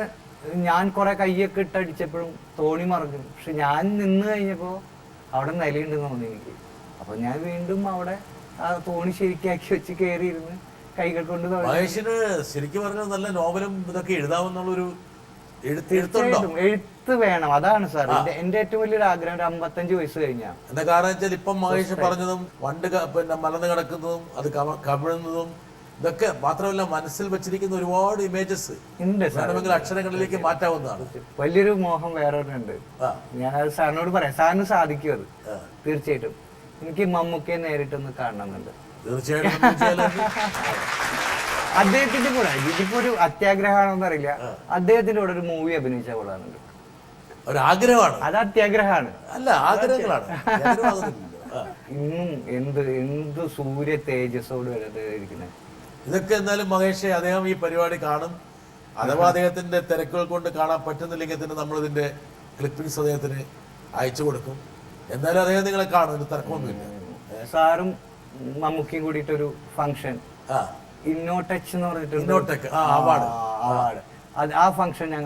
ഞാൻ കുറെ കയ്യൊക്കെ ഇട്ടടിച്ചപ്പോഴും തോണി മറിഞ്ഞു. പക്ഷെ ഞാൻ നിന്ന് കഴിഞ്ഞപ്പോ അവിടെ നിലയുണ്ടെന്ന് തോന്നി എനിക്ക്. അപ്പൊ ഞാൻ വീണ്ടും അവിടെ ആ തോണി ശരിക്കാക്കി വെച്ച് കയറിയിരുന്ന് കൈകൾ കൊണ്ട്. മഹേഷിന് ശരിക്കും പറഞ്ഞാൽ നല്ല നോവലും ഇതൊക്കെ എഴുതാമെന്നുള്ളൊരു എഴുത്ത് വേണം. അതാണ് സാർ എന്റെ ഏറ്റവും വലിയൊരു ആഗ്രഹം. ഒരു 55 വയസ്സ് കഴിഞ്ഞാ. എന്താ കാരണം വെച്ചാൽ ഇപ്പം മഹേഷ് പറഞ്ഞതും വണ്ട് പിന്നെ മലന്ന് കിടക്കുന്നതും അത് കമിഴുന്നതും ഇതൊക്കെ മാത്രമല്ല, മനസ്സിൽ വെച്ചിരിക്കുന്ന ഒരുപാട് ഇമേജസ് ഉണ്ട്. വേണമെങ്കിൽ അക്ഷരങ്ങളിലേക്ക് മാറ്റാവുന്നതാണ്. വലിയൊരു മോഹം വേറൊരുണ്ട്. ഞാനത് സാറിനോട് പറയാം, സാറിന് സാധിക്കും അത്. തീർച്ചയായിട്ടും എനിക്ക് മമ്മൂക്കയെ നേരിട്ടൊന്ന് കാണണമെന്നുണ്ട്. തീർച്ചയായിട്ടും അദ്ദേഹത്തിന്റെ കൂടെ, ഇതിപ്പോ ഒരു അത്യാഗ്രഹമാണോന്ന് അറിയില്ല, അദ്ദേഹത്തിന്റെ കൂടെ ഒരു മൂവി അഭിനയിച്ച കൊള്ളാനുണ്ട്. ഒരാഗ്രഹമാണ്, അത് അത്യാഗ്രഹമാണ്. അല്ല, ആഗ്രഹങ്ങളാണ്. ഇന്നും എന്ത് സൂര്യ തേജസ്സോട് ഇരിക്കുന്നത്. ഇതൊക്കെ എന്തായാലും മഹേഷ് അദ്ദേഹം ഈ പരിപാടി കാണും. അഥവാ അദ്ദേഹത്തിന്റെ തിരക്കുകൾ കൊണ്ട് കാണാൻ പറ്റുന്നില്ലെങ്കിൽ തന്നെ നമ്മളിതിന്റെ ക്ലിപ്പിംഗ്സ് അദ്ദേഹത്തിന് അയച്ചു കൊടുക്കും. എന്തായാലും അദ്ദേഹം നിങ്ങളെ കാണും, ഇത് തർക്കമൊന്നുമില്ല. സാറും മമ്മൂക്കയും കൂടിയിട്ടൊരു ഫംഗ്ഷൻ, ഇന്നോടെക് എന്ന് പറഞ്ഞിട്ട് അവാർഡ്, ആ ഫംഗ്ഷൻ ഞാൻ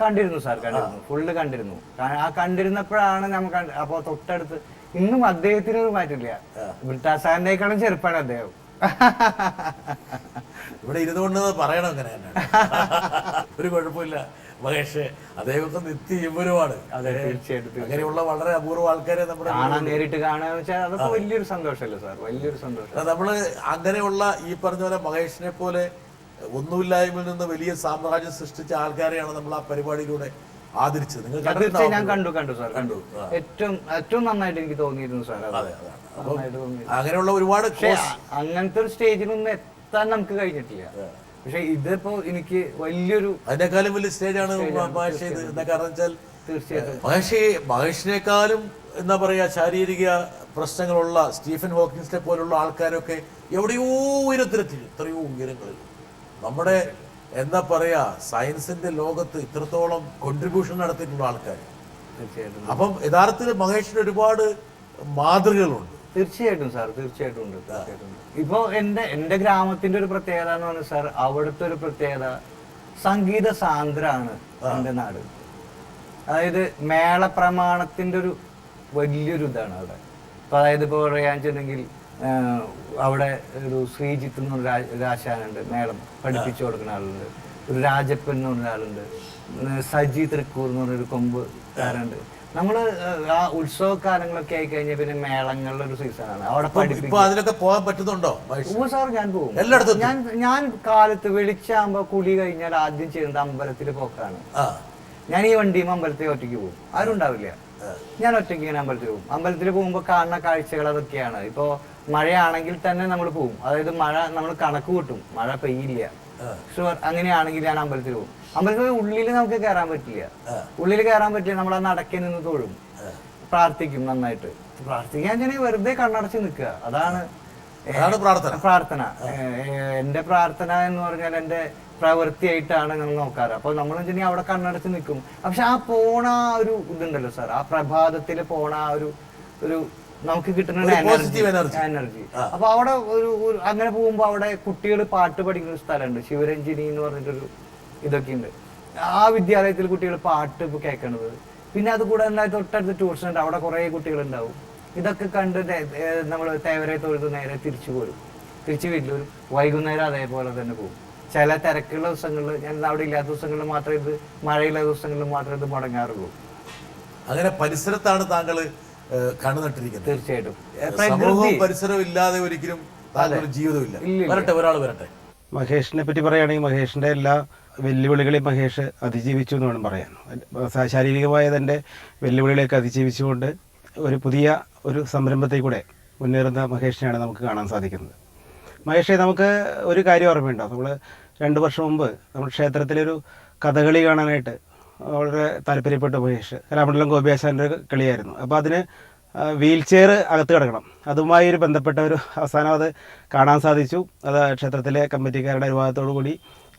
കണ്ടിരുന്നു സാർ, ഫുള്ള് കണ്ടിരുന്നു. ആ കണ്ടിരുന്നപ്പോഴാണ് നമുക്ക്. അപ്പൊ തൊട്ടടുത്ത് ഇന്നും അദ്ദേഹത്തിനൊരു മാറ്റില്ല. ബ്രിട്ടാസ് സാറിനേക്കാളും ചെറുപ്പാണ് അദ്ദേഹം. ഇവിടെ ഇരുന്നുകൊണ്ട് പറയണം അങ്ങനെ തന്നെ. ഒരു കുഴപ്പമില്ല മഹേഷ്, അദ്ദേഹമൊക്കെ നിത്യജീവനുമാണ്. അങ്ങനെയുള്ള വളരെ അപൂർവ ആൾക്കാരെ നമ്മുടെ നേരിട്ട് കാണാന്ന് വെച്ചാൽ അതൊക്കെ വലിയൊരു സന്തോഷമല്ലേ സാർ, വലിയൊരു സന്തോഷം. നമ്മള് അങ്ങനെയുള്ള ഈ പറഞ്ഞ പോലെ മഹേഷിനെ പോലെ ഒന്നുമില്ലായ്മയിൽ നിന്ന് വലിയ സാമ്രാജ്യം സൃഷ്ടിച്ച ആൾക്കാരെയാണ് നമ്മൾ ആ പരിപാടിയിലൂടെ ആദരിച്ചത്. നിങ്ങൾ ഞാൻ കണ്ടു സാർ, കണ്ടു. ഏറ്റവും നന്നായിട്ട് എനിക്ക് തോന്നിയിരുന്നു സാർ. അങ്ങനെയുള്ള ഒരുപാട് അങ്ങനത്തെ ഒരു സ്റ്റേജിലൊന്നും എത്താൻ നമുക്ക് കഴിഞ്ഞിട്ടില്ല. പക്ഷെ ഇതിപ്പോ എനിക്ക് വലിയൊരു, അതിനേക്കാളും വലിയ സ്റ്റേജാണ് മഹേഷ്. എന്താ കാരണം വെച്ചാൽ തീർച്ചയായിട്ടും മഹേഷിനേക്കാളും എന്താ പറയാ ശാരീരിക പ്രശ്നങ്ങളുള്ള സ്റ്റീഫൻ ഹോക്കിൻസിനെ പോലുള്ള ആൾക്കാരൊക്കെ എവിടെയോ ഉയരത്തിലെത്തി, എത്രയോ ഉയരങ്ങളിൽ. നമ്മുടെ എന്താ പറയാ സയൻസിന്റെ ലോകത്ത് ഇത്രത്തോളം കോൺട്രിബ്യൂഷൻ നടത്തിയിട്ടുള്ള ആൾക്കാർ. അപ്പം യഥാർത്ഥത്തിൽ മഹേഷിന് ഒരുപാട് മാതൃകകളുണ്ട്. തീർച്ചയായിട്ടും സാർ, തീർച്ചയായിട്ടും ഉണ്ട്, തീർച്ചയായിട്ടും ഉണ്ട്. ഇപ്പൊ എന്റെ ഗ്രാമത്തിന്റെ ഒരു പ്രത്യേകത എന്ന് പറഞ്ഞാൽ സാർ, അവിടുത്തെ ഒരു പ്രത്യേകത സംഗീത സാന്ദ്രാണ് എന്റെ നാട്. അതായത് മേളപ്രമാണത്തിന്റെ ഒരു വലിയൊരു ഇതാണ് അവിടെ. അപ്പൊ അതായത് ഇപ്പൊ പറയാന്ന് വെച്ചിട്ടുണ്ടെങ്കിൽ അവിടെ ഒരു ശ്രീജിത്ത് എന്ന് പറഞ്ഞ രാശാനുണ്ട്, മേളം പഠിപ്പിച്ചു കൊടുക്കുന്ന ആളുണ്ട്. ഒരു രാജപ്പൻ എന്ന് പറഞ്ഞ ആളുണ്ട്. സജി തൃക്കൂർ എന്ന് പറഞ്ഞൊരു കൊമ്പുകാരുണ്ട്. നമ്മള് ആ ഉത്സവ കാലങ്ങളൊക്കെ ആയി കഴിഞ്ഞാൽ പിന്നെ മേളങ്ങളുടെ ഒരു സീസണാണ് അവിടെ പഠിപ്പിക്കും. അതിലൊക്കെ പോകാൻ പറ്റുന്നുണ്ടോ? സാർ ഞാൻ പോകും. എല്ലായിടത്തും ഞാൻ കാലത്ത് വെളിച്ചാകുമ്പോ കുളി കഴിഞ്ഞാൽ ആദ്യം ചെയ്യുന്നത് അമ്പലത്തിൽ പോക്കാണ്. ഞാൻ ഈ വണ്ടിയും അമ്പലത്തിൽ ഒറ്റയ്ക്ക് പോകും, ആരും ഉണ്ടാവില്ല. ഞാൻ ഒറ്റയ്ക്ക് ഇങ്ങനെ അമ്പലത്തിൽ പോകും. അമ്പലത്തിൽ പോകുമ്പോൾ കാണുന്ന കാഴ്ചകൾ അതൊക്കെയാണ്. ഇപ്പോ മഴയാണെങ്കിൽ തന്നെ നമ്മൾ പോകും. അതായത് മഴ നമ്മൾ കണക്ക് കൂട്ടും, മഴ പെയ്യില്ല, ഷുവർ. അങ്ങനെയാണെങ്കിൽ ഞാൻ അമ്പലത്തിൽ പോകും. അമ്പലത്തിൽ ഉള്ളിൽ നമുക്ക് കയറാൻ പറ്റില്ല. ഉള്ളിൽ കയറാൻ പറ്റില്ല, നമ്മൾ ആ നടക്കി നിന്ന് തൊഴും, പ്രാർത്ഥിക്കും. നന്നായിട്ട് പ്രാർത്ഥിക്കാൻ വെറുതെ കണ്ണടച്ച് നിൽക്കുക, അതാണ് പ്രാർത്ഥന. എന്റെ പ്രാർത്ഥന എന്ന് പറഞ്ഞാൽ എന്റെ പ്രവൃത്തിയായിട്ടാണ് നമ്മൾ നോക്കാറ്. അപ്പൊ നമ്മൾ വെച്ചിട്ടുണ്ടെങ്കിൽ അവിടെ കണ്ണടച്ച് നിൽക്കും. പക്ഷെ ആ പോണ ഒരു ഇതുണ്ടല്ലോ സാർ, ആ പ്രഭാതത്തിൽ പോണ ആ ഒരു നമുക്ക് കിട്ടുന്ന എനർജി. അപ്പൊ അവിടെ ഒരു അങ്ങനെ പോകുമ്പോ അവിടെ കുട്ടികൾ പാട്ട് പഠിക്കുന്ന ഒരു സ്ഥലമുണ്ട്, ശിവരഞ്ജിനി എന്ന് പറഞ്ഞിട്ടൊരു ഇതൊക്കെ ഉണ്ട്. ആ വിദ്യാലയത്തിൽ കുട്ടികൾ പാട്ട് ഇപ്പൊ കേൾക്കണത്. പിന്നെ അത് കൂടെ തൊട്ടടുത്ത് ട്യൂഷൻ ഉണ്ട്, അവിടെ കുറെ കുട്ടികൾ ഉണ്ടാവും. ഇതൊക്കെ കണ്ട് നമ്മൾ തേവരെ തൊഴുത് നേരെ തിരിച്ചു വീട്ടിൽ വരും. വൈകുന്നേരം അതേപോലെ തന്നെ പോകും. ചില തിരക്കുള്ള ദിവസങ്ങളിൽ, ഞാൻ അവിടെ ഇല്ലാത്ത ദിവസങ്ങളിൽ മാത്രമേ ഇത്, മഴയുള്ള ദിവസങ്ങളിൽ മാത്രമേ ഇത് മുടങ്ങാറുള്ളൂ. അങ്ങനെ പരിസരത്താണ് താങ്കൾ കണ്ണു നട്ടിരിക്കുന്നത്. തീർച്ചയായിട്ടും സമൂഹവും പരിസരവും ഇല്ലാതെ ഒരിക്കലും ജീവിതമില്ല. വരട്ടെ, ഒരാൾ വരട്ടെ. മഹേഷിനെ പറ്റി പറയുകയാണെങ്കിൽ മഹേഷിൻ്റെ എല്ലാ വെല്ലുവിളികളെയും മഹേഷ് അതിജീവിച്ചു എന്ന് വേണം പറയാൻ. ശാരീരികമായ തൻ്റെ വെല്ലുവിളികളെയൊക്കെ അതിജീവിച്ചുകൊണ്ട് ഒരു പുതിയ ഒരു സംരംഭത്തിൽ മുന്നേറുന്ന മഹേഷിനെയാണ് നമുക്ക് കാണാൻ സാധിക്കുന്നത്. മഹേഷെ, നമുക്ക് ഒരു കാര്യം ഓർമ്മയുണ്ടോ? നമ്മൾ 2 വർഷം മുമ്പ് നമ്മുടെ ക്ഷേത്രത്തിലൊരു കഥകളി കാണാനായിട്ട് വളരെ താല്പര്യപ്പെട്ടു മഹേഷ്. കലാമണ്ഡലം ഗോപിയാശാൻ്റെ ഒരു കളിയായിരുന്നു. അപ്പോൾ അതിന് വീൽ ചെയർ അകത്ത് കിടക്കണം, അതുമായി ഒരു ബന്ധപ്പെട്ട ഒരു അവസാനം അത് കാണാൻ സാധിച്ചു. അത് ക്ഷേത്രത്തിലെ കമ്മിറ്റിക്കാരുടെ അനുവാദത്തോടു കൂടി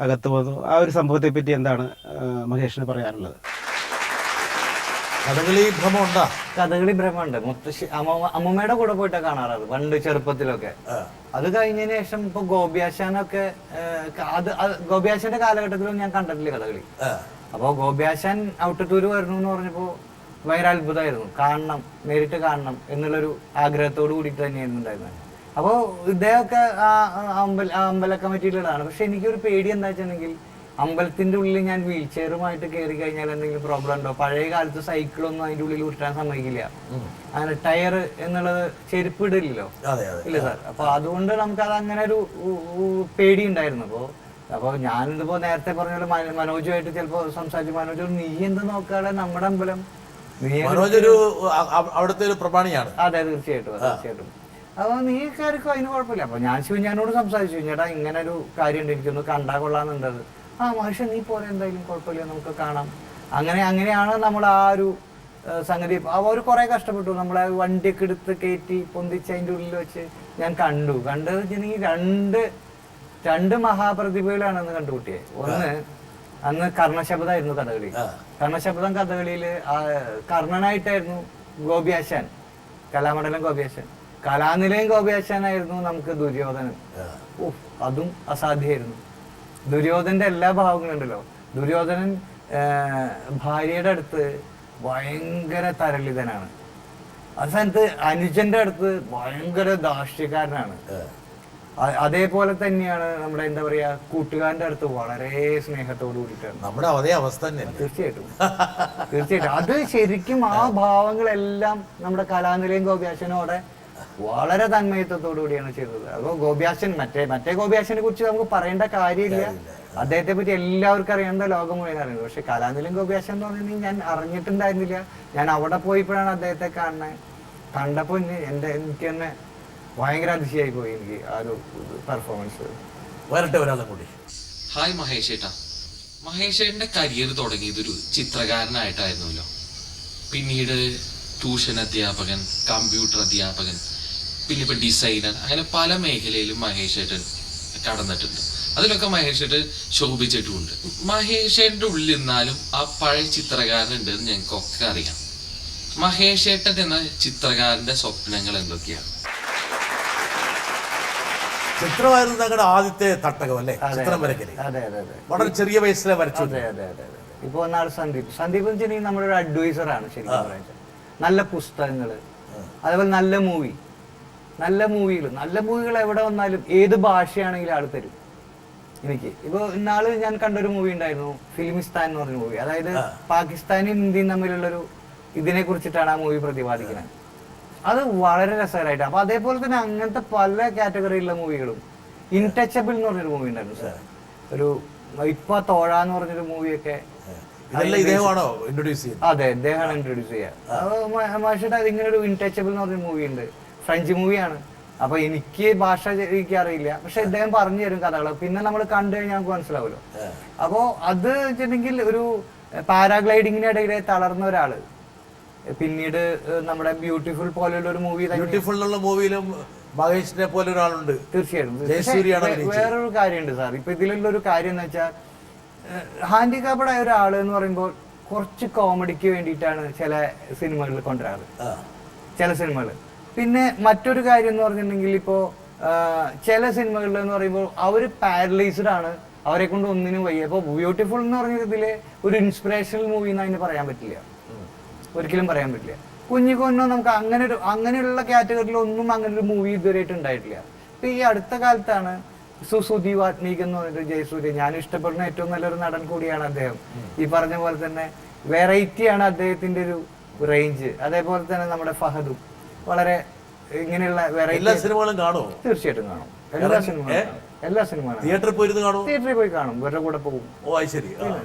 അകത്ത് വന്നു. ആ ഒരു സംഭവത്തെ പറ്റി എന്താണ് മഹേഷിന് പറയാനുള്ളത്? കഥകളി ഭ്രമമുണ്ട്. മുത്തശ്ശി അമ്മൂമ്മയുടെ കൂടെ പോയിട്ടാ കാണാറത് പണ്ട് ചെറുപ്പത്തിലൊക്കെ. അത് കഴിഞ്ഞതിന് ശേഷം ഇപ്പൊ ഗോപിയാശാനൊക്കെ ഗോപിയാശാന്റെ കാലഘട്ടത്തിലും ഞാൻ കണ്ടിട്ടില്ല കഥകളി. അപ്പൊ ഗോപിയാശാൻ ഔട്ടത്തൂര് വരണു എന്ന് പറഞ്ഞപ്പോ ഭയങ്കര അത്ഭുതമായിരുന്നു. നേരിട്ട് കാണണം എന്നുള്ളൊരു ആഗ്രഹത്തോട് കൂടിയിട്ട് തന്നെയായിരുന്നു ഉണ്ടായിരുന്നത്. അപ്പോൾ ഇദ്ദേഹമൊക്കെ അമ്പല കമ്മിറ്റിയിലുള്ളതാണ്. പക്ഷെ എനിക്കൊരു പേടി എന്താ വെച്ചിട്ടുണ്ടെങ്കിൽ, അമ്പലത്തിന്റെ ഉള്ളിൽ ഞാൻ വീൽ ചെയറുമായിട്ട് കയറി കഴിഞ്ഞാൽ എന്തെങ്കിലും പ്രോബ്ലം ഉണ്ടോ? പഴയ കാലത്ത് സൈക്കിളൊന്നും അതിന്റെ ഉള്ളിൽ ഉരുട്ടാൻ സമ്മതിക്കില്ല. അങ്ങനെ ടയർ എന്നുള്ളത് ചെരുപ്പ് ഇടില്ലല്ലോ, ഇല്ല സാർ. അപ്പൊ അതുകൊണ്ട് നമുക്ക് അത് അങ്ങനെ ഒരു പേടി ഉണ്ടായിരുന്നു. അപ്പൊ ഞാനിതിപ്പോ നേരത്തെ പറഞ്ഞ പോലെ മനോജുമായിട്ട് ചിലപ്പോ സംസാരിച്ചു. മനോജ്, നീ എന്ത് നോക്കാതെ നമ്മുടെ അമ്പലം, അവിടുത്തെ ഒരു പ്രമാണിയാണ്. അതെ, തീർച്ചയായിട്ടും. അപ്പൊ നീ കയറിക്കോ, അതിന് കുഴപ്പമില്ല. അപ്പൊ ഞാൻ ശിവഞ്ഞാനോട് സംസാരിച്ചു, ചേട്ടാ ഇങ്ങനെ ഒരു കാര്യം ഉണ്ട്, എനിക്കൊന്ന് കണ്ടാ കൊള്ളാന്നുണ്ടത്. മനുഷ്യ നീ പോലെ എന്തായാലും കുഴപ്പമില്ല, നമുക്ക് കാണാം. അങ്ങനെയാണ് നമ്മൾ ആ ഒരു സംഗതി. അവർ കുറെ കഷ്ടപ്പെട്ടു. നമ്മളെ വണ്ടിയൊക്കെ എടുത്ത് കയറ്റി പൊന്തിച്ച് അതിൻ്റെ ഉള്ളിൽ വെച്ച് ഞാൻ കണ്ടത് വെച്ചിട്ടുണ്ടെങ്കിൽ രണ്ട് മഹാപ്രതിഭകളാണ് അന്ന് കണ്ടുകൂട്ടിയത്. ഒന്ന്, അന്ന് കർണശബ്ദമായിരുന്നു കഥകളി. കർണശബ്ദം കഥകളിയില് കർണനായിട്ടായിരുന്നു ഗോപിയാശാൻ, കലാമണ്ഡലം ഗോപിയാശാൻ. കലാനിലയം ഗോപിയാശാനായിരുന്നു നമുക്ക് ദുര്യോധനൻ. അതും അസാധ്യമായിരുന്നു. ദുര്യോധനന്റെ എല്ലാ ഭാവങ്ങളും ഉണ്ടല്ലോ. ദുര്യോധനൻ ഭാര്യയുടെ അടുത്ത് ഭയങ്കര തരളിതനാണ്. അവസാനത്ത് അനുജന്റെ അടുത്ത് ഭയങ്കര ദാഷ്ട്യക്കാരനാണ്. അതേപോലെ തന്നെയാണ് നമ്മുടെ എന്താ പറയാ കൂട്ടുകാരന്റെ അടുത്ത് വളരെ സ്നേഹത്തോട് കൂടിയിട്ടാണ്. നമ്മുടെ അതേ അവസ്ഥ തന്നെ. തീർച്ചയായിട്ടും. അത് ശരിക്കും ആ ഭാവങ്ങളെല്ലാം നമ്മുടെ കലാനിലയം ഗോപിയാശനോടെ വളരെ തന്മയത്വത്തോടു കൂടിയാണ് ചെയ്തത്. അപ്പോൾ ഗോപിയാശൻ മറ്റേ ഗോപിയാശനെ കുറിച്ച് നമുക്ക് പറയേണ്ട കാര്യമില്ല. അദ്ദേഹത്തെ പറ്റി എല്ലാവർക്കും അറിയേണ്ട, ലോകം മുഴുവൻ അറിയുന്നത്. പക്ഷെ കലാനിലയം ഗോപിയാശൻ എന്ന് പറഞ്ഞിട്ടുണ്ടെങ്കിൽ ഞാൻ അറിഞ്ഞിട്ടുണ്ടായിരുന്നില്ല. ഞാൻ അവിടെ പോയപ്പോഴാണ് അദ്ദേഹത്തെ കണ്ടപ്പോൾ എനിക്ക് തന്നെ ഭയങ്കര അതിശയായി പോയി. എനിക്ക് ആ ഒരു പെർഫോമൻസ്. വരട്ടെ, ഒരാളും കൂടി. ഹായ് മഹേഷ് ഏട്ടാ. മഹേഷ് ഏട്ടൻ്റെ കരിയർ തുടങ്ങിയതൊരു ചിത്രകാരനായിട്ടായിരുന്നല്ലോ. പിന്നീട് ട്യൂഷൻ അധ്യാപകൻ, കമ്പ്യൂട്ടർ അധ്യാപകൻ, പിന്നെ ഇപ്പൊ ഡിസൈനർ, അങ്ങനെ പല മേഖലയിലും മഹേഷ് ഏട്ടൻ കടന്നിട്ടുണ്ട്. അതിലൊക്കെ മഹേഷ് ഏട്ടൻ ശോഭിച്ചിട്ടുമുണ്ട്. മഹേഷ് ഏട്ടൻ്റെ ഉള്ളിൽ നിന്നാലും ആ പഴയ ചിത്രകാരനുണ്ട് എന്ന് ഞങ്ങൾക്കൊക്കെ അറിയാം. മഹേഷ് ഏട്ടൻ എന്ന ചിത്രകാരന്റെ സ്വപ്നങ്ങൾ എന്തൊക്കെയാണ്? ചിത്രമായിരുന്നു ഞങ്ങളുടെ ആദ്യത്തെ തട്ടകം അല്ലേ, ചിത്രം വരയ്ക്കല്. അതെ അതെ അതെ വളരെ ചെറിയ വയസ്സിലെ വരച്ചു. അതെ അതെ അതെ അതെ. ഇപ്പൊ ഒന്നാൾ സന്ദീപ് എന്ന് വെച്ചിട്ടുണ്ടെങ്കിൽ നമ്മുടെ ഒരു അഡ്വൈസർ ആണ് ശരിക്കും പറയുന്നത്. നല്ല പുസ്തകങ്ങള്, അതേപോലെ നല്ല മൂവികൾ എവിടെ വന്നാലും ഏത് ഭാഷയാണെങ്കിലും ആൾ തരും എനിക്ക്. ഇപ്പൊ ഇന്നാള് ഞാൻ കണ്ടൊരു മൂവി ഉണ്ടായിരുന്നു, ഫിലിമിസ്ഥാൻ എന്ന് പറഞ്ഞ മൂവി. അതായത് പാകിസ്ഥാനും ഇന്ത്യയും തമ്മിലുള്ളൊരു ഇതിനെ കുറിച്ചിട്ടാണ് ആ മൂവി പ്രതിപാദിക്കുന്നത്. അത് വളരെ രസകരമായിട്ട്. അപ്പൊ അതേപോലെ തന്നെ അങ്ങനത്തെ പല കാറ്റഗറിയിലുള്ള മൂവികളും. ഇൻടച്ചബിൾ എന്ന് പറഞ്ഞൊരു മൂവി ഉണ്ടായിരുന്നു സാർ, ഒരു ഇപ്പൊ തോഴ എന്ന് പറഞ്ഞൊരു മൂവിയൊക്കെ. ഇദ്ദേഹമാണോ ഇൻട്രൊഡ്യൂസ് ചെയ്യുന്നത്? അതെ, ഇദ്ദേഹമാണ് ഇൻട്രൊഡ്യൂസ് ചെയ്യുക. മാഷിയുടെ അതിങ്ങനെ ഒരു ഇൻടച്ചബിൾ എന്ന് പറഞ്ഞൊരു മൂവി ഉണ്ട്, ഫ്രഞ്ച് മൂവിയാണ്. അപ്പൊ എനിക്ക് ഭാഷ എനിക്ക് അറിയില്ല, പക്ഷെ ഇദ്ദേഹം പറഞ്ഞു തരും കഥകൾ. പിന്നെ നമ്മൾ കണ്ടു കഴിഞ്ഞാൽ നമുക്ക് മനസ്സിലാവുമല്ലോ. അപ്പോ അത് വെച്ചിട്ടുണ്ടെങ്കിൽ ഒരു പാരാഗ്ലൈഡിങ്ങിനിടയിലെ തളർന്ന ഒരാള് പിന്നീട് നമ്മുടെ ബ്യൂട്ടിഫുൾ പോലെയുള്ള ഒരു മൂവി, ബ്യൂട്ടിഫുൾ എന്നുള്ള മൂവിയിലും മഹേഷിനെ പോലെ ഒരാളുണ്ട്. തീർച്ചയായിട്ടും. വേറൊരു കാര്യമുണ്ട് സാർ, ഇപ്പൊ ഇതിലുള്ള ഒരു കാര്യം എന്ന് വെച്ചാൽ ഹാൻഡികാപ്ഡ് ആയ ഒരാള് എന്ന് പറയുമ്പോൾ കുറച്ച് കോമഡിക്ക് വേണ്ടിയിട്ടാണ് ചില സിനിമകളിൽ കൊണ്ടുവരാറ്, ചില സിനിമകൾ. പിന്നെ മറ്റൊരു കാര്യം എന്ന് പറഞ്ഞിട്ടുണ്ടെങ്കിൽ ഇപ്പോ ചില സിനിമകളിൽ എന്ന് പറയുമ്പോൾ അവര് പാരലൈസ്ഡ് ആണ്, അവരെ കൊണ്ട് ഒന്നിനും വയ്യ. ഇപ്പൊ ബ്യൂട്ടിഫുൾ എന്ന് പറഞ്ഞ ഇതില് ഒരു ഇൻസ്പിറേഷണൽ മൂവി എന്ന് അതിന് പറയാൻ പറ്റില്ല, ഒരിക്കലും പറയാൻ പറ്റില്ല. കുഞ്ഞിക്കൊന്നോ നമുക്ക് അങ്ങനെയുള്ള കാറ്റഗറിയിൽ ഒന്നും അങ്ങനെ ഒരു മൂവി ഇതുവരെയായിട്ട് ഉണ്ടായിട്ടില്ല. ഇപ്പൊ ഈ അടുത്ത കാലത്താണ് സുസുധി വാത്മീക് എന്ന് പറഞ്ഞിട്ട് ജയസൂര്യ, ഞാൻ ഇഷ്ടപ്പെടുന്ന ഏറ്റവും നല്ലൊരു നടൻ കൂടിയാണ് അദ്ദേഹം. ഈ പറഞ്ഞ പോലെ തന്നെ വെറൈറ്റിയാണ് അദ്ദേഹത്തിന്റെ ഒരു റേഞ്ച്. അതേപോലെ തന്നെ നമ്മുടെ ഫഹദും വളരെ ഇങ്ങനെയുള്ള വെറൈറ്റി സിനിമകളും കാണുമോ? തീർച്ചയായിട്ടും കാണും, എല്ലാ സിനിമകളും തിയേറ്ററിൽ പോയി കാണും, ഇവരുടെ കൂടെ പോകും. ഓ ശരി,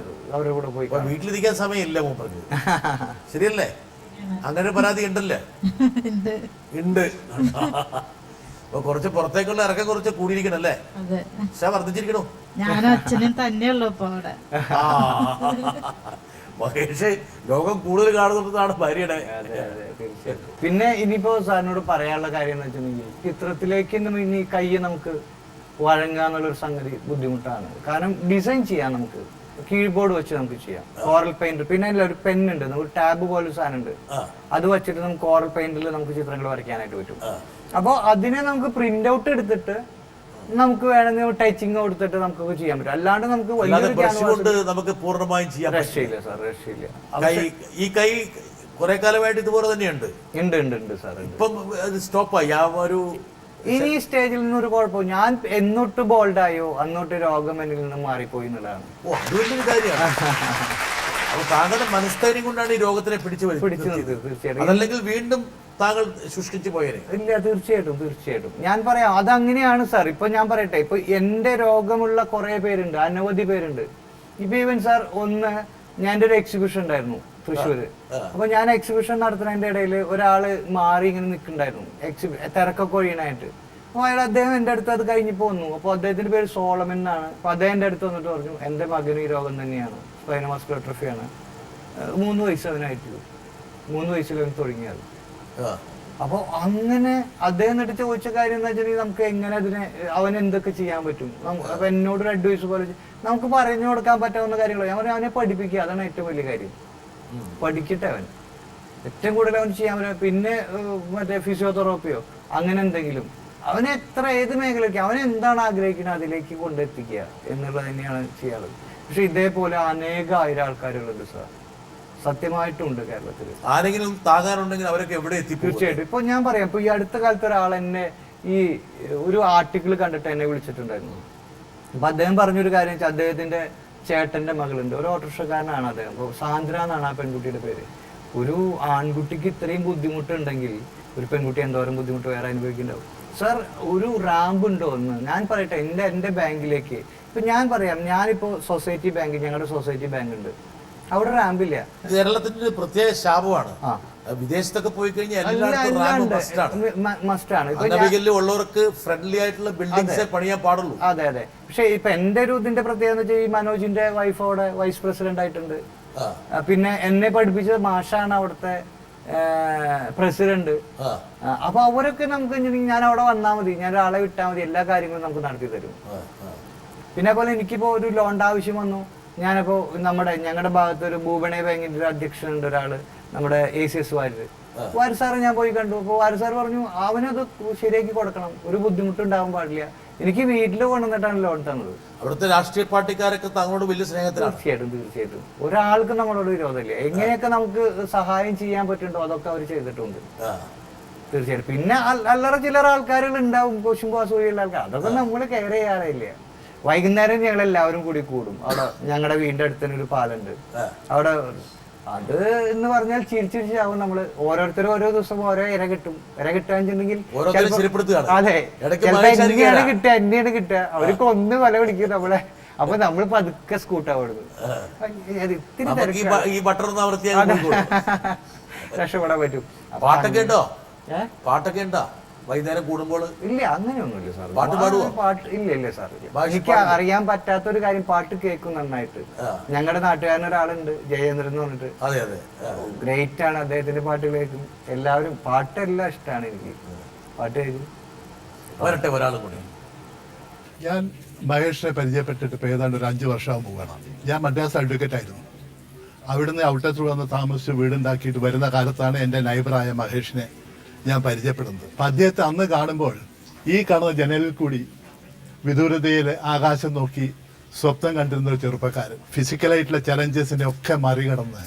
അവരുടെ കൂടെ പോയി. വീട്ടിലിരിക്കാൻ സമയമില്ല മൂപ്പർക്ക്, ശരിയല്ലേ? അങ്ങനെ പരാതി ഉണ്ടല്ലേ? ഉണ്ട്. അപ്പൊ കുറച്ച് പുറത്തേക്കുള്ള ഇറക്കം കുറച്ച് കൂടിയിരിക്കണല്ലേ? പക്ഷെ വർദ്ധിച്ചിരിക്കണോ? ഞാനും അച്ഛനും തന്നെയുള്ളൂ ഇപ്പൊ അവിടെ. മഹേഷ് ലോകം കൂടുതൽ കാണുന്നതാണ് ഭാര്യയുടെ. പിന്നെ ഇനിയിപ്പോ സാറിനോട് പറയാനുള്ള കാര്യം എന്ന് വെച്ചിട്ടുണ്ടെങ്കിൽ ചിത്രത്തിലേക്ക് ഇനി കൈ നമുക്ക് വഴങ്ങാന്നുള്ളൊരു സംഗതി ബുദ്ധിമുട്ടാണ്. കാരണം ഡിസൈൻ ചെയ്യാൻ നമുക്ക് കീബോർഡ് വെച്ച് നമുക്ക് ചെയ്യാം, കോറൽ പെയിന്റ്. പിന്നെ ഒരു പെന്നുണ്ട്, നമുക്ക് ടാബ് പോലെ ഒരു സാധനം ഉണ്ട്, അത് വെച്ചിട്ട് നമുക്ക് കോറൽ പെയിന്റിൽ നമുക്ക് ചിത്രങ്ങൾ വരയ്ക്കാനായിട്ട് പറ്റും. അപ്പൊ അതിനെ നമുക്ക് പ്രിന്റ് ഔട്ട് എടുത്തിട്ട് നമുക്ക് വേണമെങ്കിൽ ടച്ചിങ് കൊടുത്തിട്ട് നമുക്ക് ചെയ്യാൻ പറ്റും. അല്ലാണ്ട് നമുക്ക് പൂർണ്ണമായും ചെയ്യാൻ രക്ഷയില്ല സാർ, രക്ഷയില്ല. ഈ കൈ കുറെ കാലമായിട്ട് ഇതുപോലെ തന്നെയുണ്ട്. ഉണ്ട് സാർ. ഇപ്പം സ്റ്റോപ്പായി ആ ഒരു ഇനി ഈ സ്റ്റേജിൽ നിന്ന് ഒരു കുഴപ്പവും. ഞാൻ എന്നൊട്ട് ബോൾഡായോ അന്നോട്ട് രോഗം എന്നിൽ നിന്ന് മാറിപ്പോയി എന്നുള്ളതാണ്. താങ്കളുടെ മനസ്ഥൈര്യം കൊണ്ടാണ് ഈ രോഗത്തിനെ പിടിച്ചു നിർത്തിയത്, അതല്ലെങ്കിൽ വീണ്ടും താങ്കൾ ശുഷ്കിച്ചു പോയത്. ഇല്ല, തീർച്ചയായിട്ടും ഞാൻ പറയാം, അതങ്ങനെയാണ് സാർ. ഇപ്പൊ ഞാൻ പറയട്ടെ, ഇപ്പൊ എന്റെ രോഗമുള്ള കുറെ പേരുണ്ട്, അനവധി പേരുണ്ട്. ഇപ്പൊ ഈവൻ സാർ ഞാൻ ഒരു എക്സിബിഷൻ ഉണ്ടായിരുന്നു തൃശ്ശൂര്. അപ്പൊ ഞാൻ എക്സിബിഷൻ നടത്തുന്നതിന്റെ ഇടയിൽ ഒരാള് മാറി ഇങ്ങനെ നിൽക്കുന്നുണ്ടായിരുന്നു, തിരക്കൊക്കെ ഒഴിയണായിട്ട്. അപ്പൊ അദ്ദേഹം എന്റെ അടുത്ത് അത് കഴിഞ്ഞപ്പോ വന്നു. അപ്പൊ അദ്ദേഹത്തിന്റെ പേര് സോളമൻ എന്നാണ്. അപ്പൊ അദ്ദേഹം എന്റെ അടുത്ത് വന്നിട്ട് പറഞ്ഞു, എന്റെ മകന് ഈ രോഗം തന്നെയാണ്, സ്പൈനൽ മസ്കുലർ അട്രോഫിയാണ്. 3 വയസ്സ് അവനായിട്ടുള്ളൂ, 3 വയസ്സിൽ അവൻ തുടങ്ങിയത്. അപ്പൊ അങ്ങനെ അദ്ദേഹം എന്നിട്ട് ചോദിച്ച കാര്യം എന്ന് വെച്ചിട്ടുണ്ടെങ്കിൽ നമുക്ക് എങ്ങനെ അവൻ എന്തൊക്കെ ചെയ്യാൻ പറ്റും. അപ്പൊ എന്നോടൊരു അഡ്വൈസ് പോലെ നമുക്ക് പറഞ്ഞു കൊടുക്കാൻ പറ്റാവുന്ന കാര്യങ്ങളോ. ഞാൻ പറഞ്ഞു, അവനെ പഠിപ്പിക്കുക, അതാണ് ഏറ്റവും വലിയ കാര്യം. പഠിക്കട്ടെ അവൻ, ഏറ്റവും കൂടുതൽ അവൻ ചെയ്യാൻ പറ്റും. പിന്നെ മറ്റേ ഫിസിയോതെറാപ്പിയോ അങ്ങനെ എന്തെങ്കിലും, അവന് ഏത് മേഖലയ്ക്ക് അവൻ എന്താണ് ആഗ്രഹിക്കുന്നത് അതിലേക്ക് കൊണ്ടെത്തിക്കുക എന്നുള്ളത് തന്നെയാണ് ചെയ്യാറുള്ളത്. പക്ഷെ ഇതേപോലെ അനേകായിരം ആൾക്കാരുള്ളത് സാർ, സത്യമായിട്ടുണ്ട് കേരളത്തിൽ. ആരെങ്കിലും താങ്ങാനുണ്ടെങ്കിൽ അവരൊക്കെ എവിടെ എത്തി? തീർച്ചയായിട്ടും. ഇപ്പൊ ഞാൻ പറയാം, ഇപ്പൊ ഈ അടുത്ത കാലത്ത് ഒരാൾ എന്നെ ഈ ഒരു ആർട്ടിക്കിൾ കണ്ടിട്ട് എന്നെ വിളിച്ചിട്ടുണ്ടായിരുന്നു. അപ്പൊ അദ്ദേഹം പറഞ്ഞൊരു കാര്യം വെച്ചാൽ, അദ്ദേഹത്തിന്റെ ചേട്ടന്റെ മകളുണ്ട്, ഒരു ഓട്ടോറിക്ഷക്കാരനാണ് അദ്ദേഹം. അപ്പൊ സാന്ദ്ര എന്നാണ് ആ പെൺകുട്ടിയുടെ പേര്. ഒരു ആൺകുട്ടിക്ക് ഇത്രയും ബുദ്ധിമുട്ടുണ്ടെങ്കിൽ ഒരു പെൺകുട്ടി എന്തോരം ബുദ്ധിമുട്ട് വേറെ അനുഭവിക്കുന്നുണ്ടാവും സാർ. ഒരു റാമ്പ് ഉണ്ടോ എന്ന് ഞാൻ പറയട്ടെ, എന്റെ ബാങ്കിലേക്ക്. ഇപ്പൊ ഞാൻ പറയാം, ഞാനിപ്പോ സൊസൈറ്റി ബാങ്ക്, ഞങ്ങളുടെ സൊസൈറ്റി ബാങ്ക് ഉണ്ട്, അവിടെ റാമ്പില്ല. കേരളത്തിന്റെ പ്രത്യേക ശാപമാണ്. വിദേശത്തൊക്കെ പോയി കഴിഞ്ഞാൽ ഉള്ളവർക്ക് ഫ്രണ്ട്ലി ആയിട്ടുള്ള ബിൽഡിംഗ്സ് പണിയാൻ പാടുള്ളൂ. അതെ. പക്ഷെ ഇപ്പൊ എന്റെ ഒരു ഇതിന്റെ പ്രത്യേകത വെച്ചാൽ, ഈ മനോജിന്റെ വൈഫ് അവിടെ വൈസ് പ്രസിഡന്റ് ആയിട്ടുണ്ട്. പിന്നെ എന്നെ പഠിപ്പിച്ച മാഷാണ് അവിടുത്തെ പ്രസിഡന്റ്. അപ്പൊ അവരൊക്കെ നമുക്ക് ഞാൻ അവിടെ വന്നാൽ മതി, ഞാൻ ഒരാളെ വിട്ടാൽ മതി, എല്ലാ കാര്യങ്ങളും നമുക്ക് നടത്തി തരും. പിന്നെ പോലെ എനിക്കിപ്പോ ഒരു ലോണിന്റെ ആവശ്യം വന്നു, ഞാനിപ്പോ ഞങ്ങളുടെ ഭാഗത്ത് ഒരു ഭൂപണ ബാങ്കിന്റെ ഒരു അധ്യക്ഷനുണ്ട് ഒരാള്, നമ്മുടെ ACS വാര്യർ സാറ് ഞാൻ പോയി കണ്ടു. അപ്പൊ വാര്യർ സാർ പറഞ്ഞു, അവനത് ശരിയാക്കി കൊടുക്കണം, ഒരു ബുദ്ധിമുട്ടുണ്ടാവാൻ പാടില്ല, എനിക്ക് വീട്ടിൽ കൊണ്ടുവന്നിട്ടാണ് ലോൺ തന്നത്. അവിടുത്തെ രാഷ്ട്രീയ പാർട്ടിക്കാരൊക്കെ താങ്കളോട് വലിയ സ്നേഹത്തിലാണ്. തീർച്ചയായിട്ടും ഒരാൾക്ക് നമ്മളോട് വിരോധമില്ല. എങ്ങനെയൊക്കെ നമുക്ക് സഹായം ചെയ്യാൻ പറ്റുന്നുണ്ടോ അതൊക്കെ അവർ ചെയ്തിട്ടുണ്ട്. തീർച്ചയായിട്ടും. പിന്നെ അല്ലറ ചില്ലറ ആൾക്കാരുകൾ ഉണ്ടാവും, കോശുമ്പോ അസൂയുള്ള ആൾക്കാർ, അതൊക്കെ നമ്മൾ കെയർ ചെയ്യാറില്ല. വൈകുന്നേരം ഞങ്ങൾ എല്ലാവരും കൂടി കൂടും. അവിടെ ഞങ്ങളുടെ വീടിന്റെ അടുത്ത് തന്നെ ഒരു പാലുണ്ട്. അവിടെ അത് എന്ന് പറഞ്ഞാൽ ചിരിച്ചിരിച്ചാവും നമ്മള്. ഓരോരുത്തരും ഓരോ ദിവസം ഓരോ ഇര കിട്ടും. ഇര കിട്ടാന്നുണ്ടെങ്കിൽ അതെ എന്നെയാണ് കിട്ടുക, എന്നെയാണ് കിട്ടുക. അവർക്ക് ഒന്ന് കൊല പിടിക്കും നമ്മളെ. അപ്പൊ നമ്മൾ പതുക്കെ സ്കൂട്ടാവുന്നത്. ഇത്തിരി രക്ഷപ്പെടാൻ പറ്റും. പാട്ടൊക്കെ ഉണ്ടോ വൈകുന്നേരം കൂടുമ്പോൾ? ഇല്ല, അങ്ങനെയൊന്നുമില്ല സാർ. പാട്ട് പാടുവോ? പാട്ട് ഇല്ല സാർ. എനിക്ക് അറിയാൻ പറ്റാത്തൊരു കാര്യം, പാട്ട് കേൾക്കും നന്നായിട്ട്. ഞങ്ങളുടെ നാട്ടുകാരൻ ഒരാളുണ്ട്, ജയേന്ദ്രൻ എന്ന് പറഞ്ഞിട്ട്. ഗ്രേറ്റ് ആണ്, അദ്ദേഹത്തിന്റെ പാട്ട് കേൾക്കും. എല്ലാവരും പാട്ടെല്ലാം ഇഷ്ടമാണ് എനിക്ക്. പാട്ട് കേൾക്കും. വരട്ടെ ഒരാളും കൂടി. ഞാൻ മഹേഷിനെ പരിചയപ്പെട്ടിട്ട് ഇപ്പോൾ ഏതാണ്ട് ഒരു 5 വർഷമാകുമ്പോൾ പോകണം. ഞാൻ മദ്രാസ് അഡ്വക്കേറ്റ് ആയിരുന്നു. അവിടുന്ന് ഔട്ടത്തിൽ വന്ന് താമസിച്ച് വീടുണ്ടാക്കിയിട്ട് വരുന്ന കാലത്താണ് എൻ്റെ നൈബറായ മഹേഷിനെ ഞാൻ പരിചയപ്പെടുന്നത്. അപ്പം അദ്ദേഹത്തെ അന്ന് കാണുമ്പോൾ ഈ കാണുന്ന ജനലിൽ കൂടി വിദൂരതയിൽ ആകാശം നോക്കി സ്വപ്നം കണ്ടിരുന്ന ഒരു ചെറുപ്പക്കാരൻ, ഫിസിക്കലായിട്ടുള്ള ചലഞ്ചസിനെ ഒക്കെ മറികടന്ന്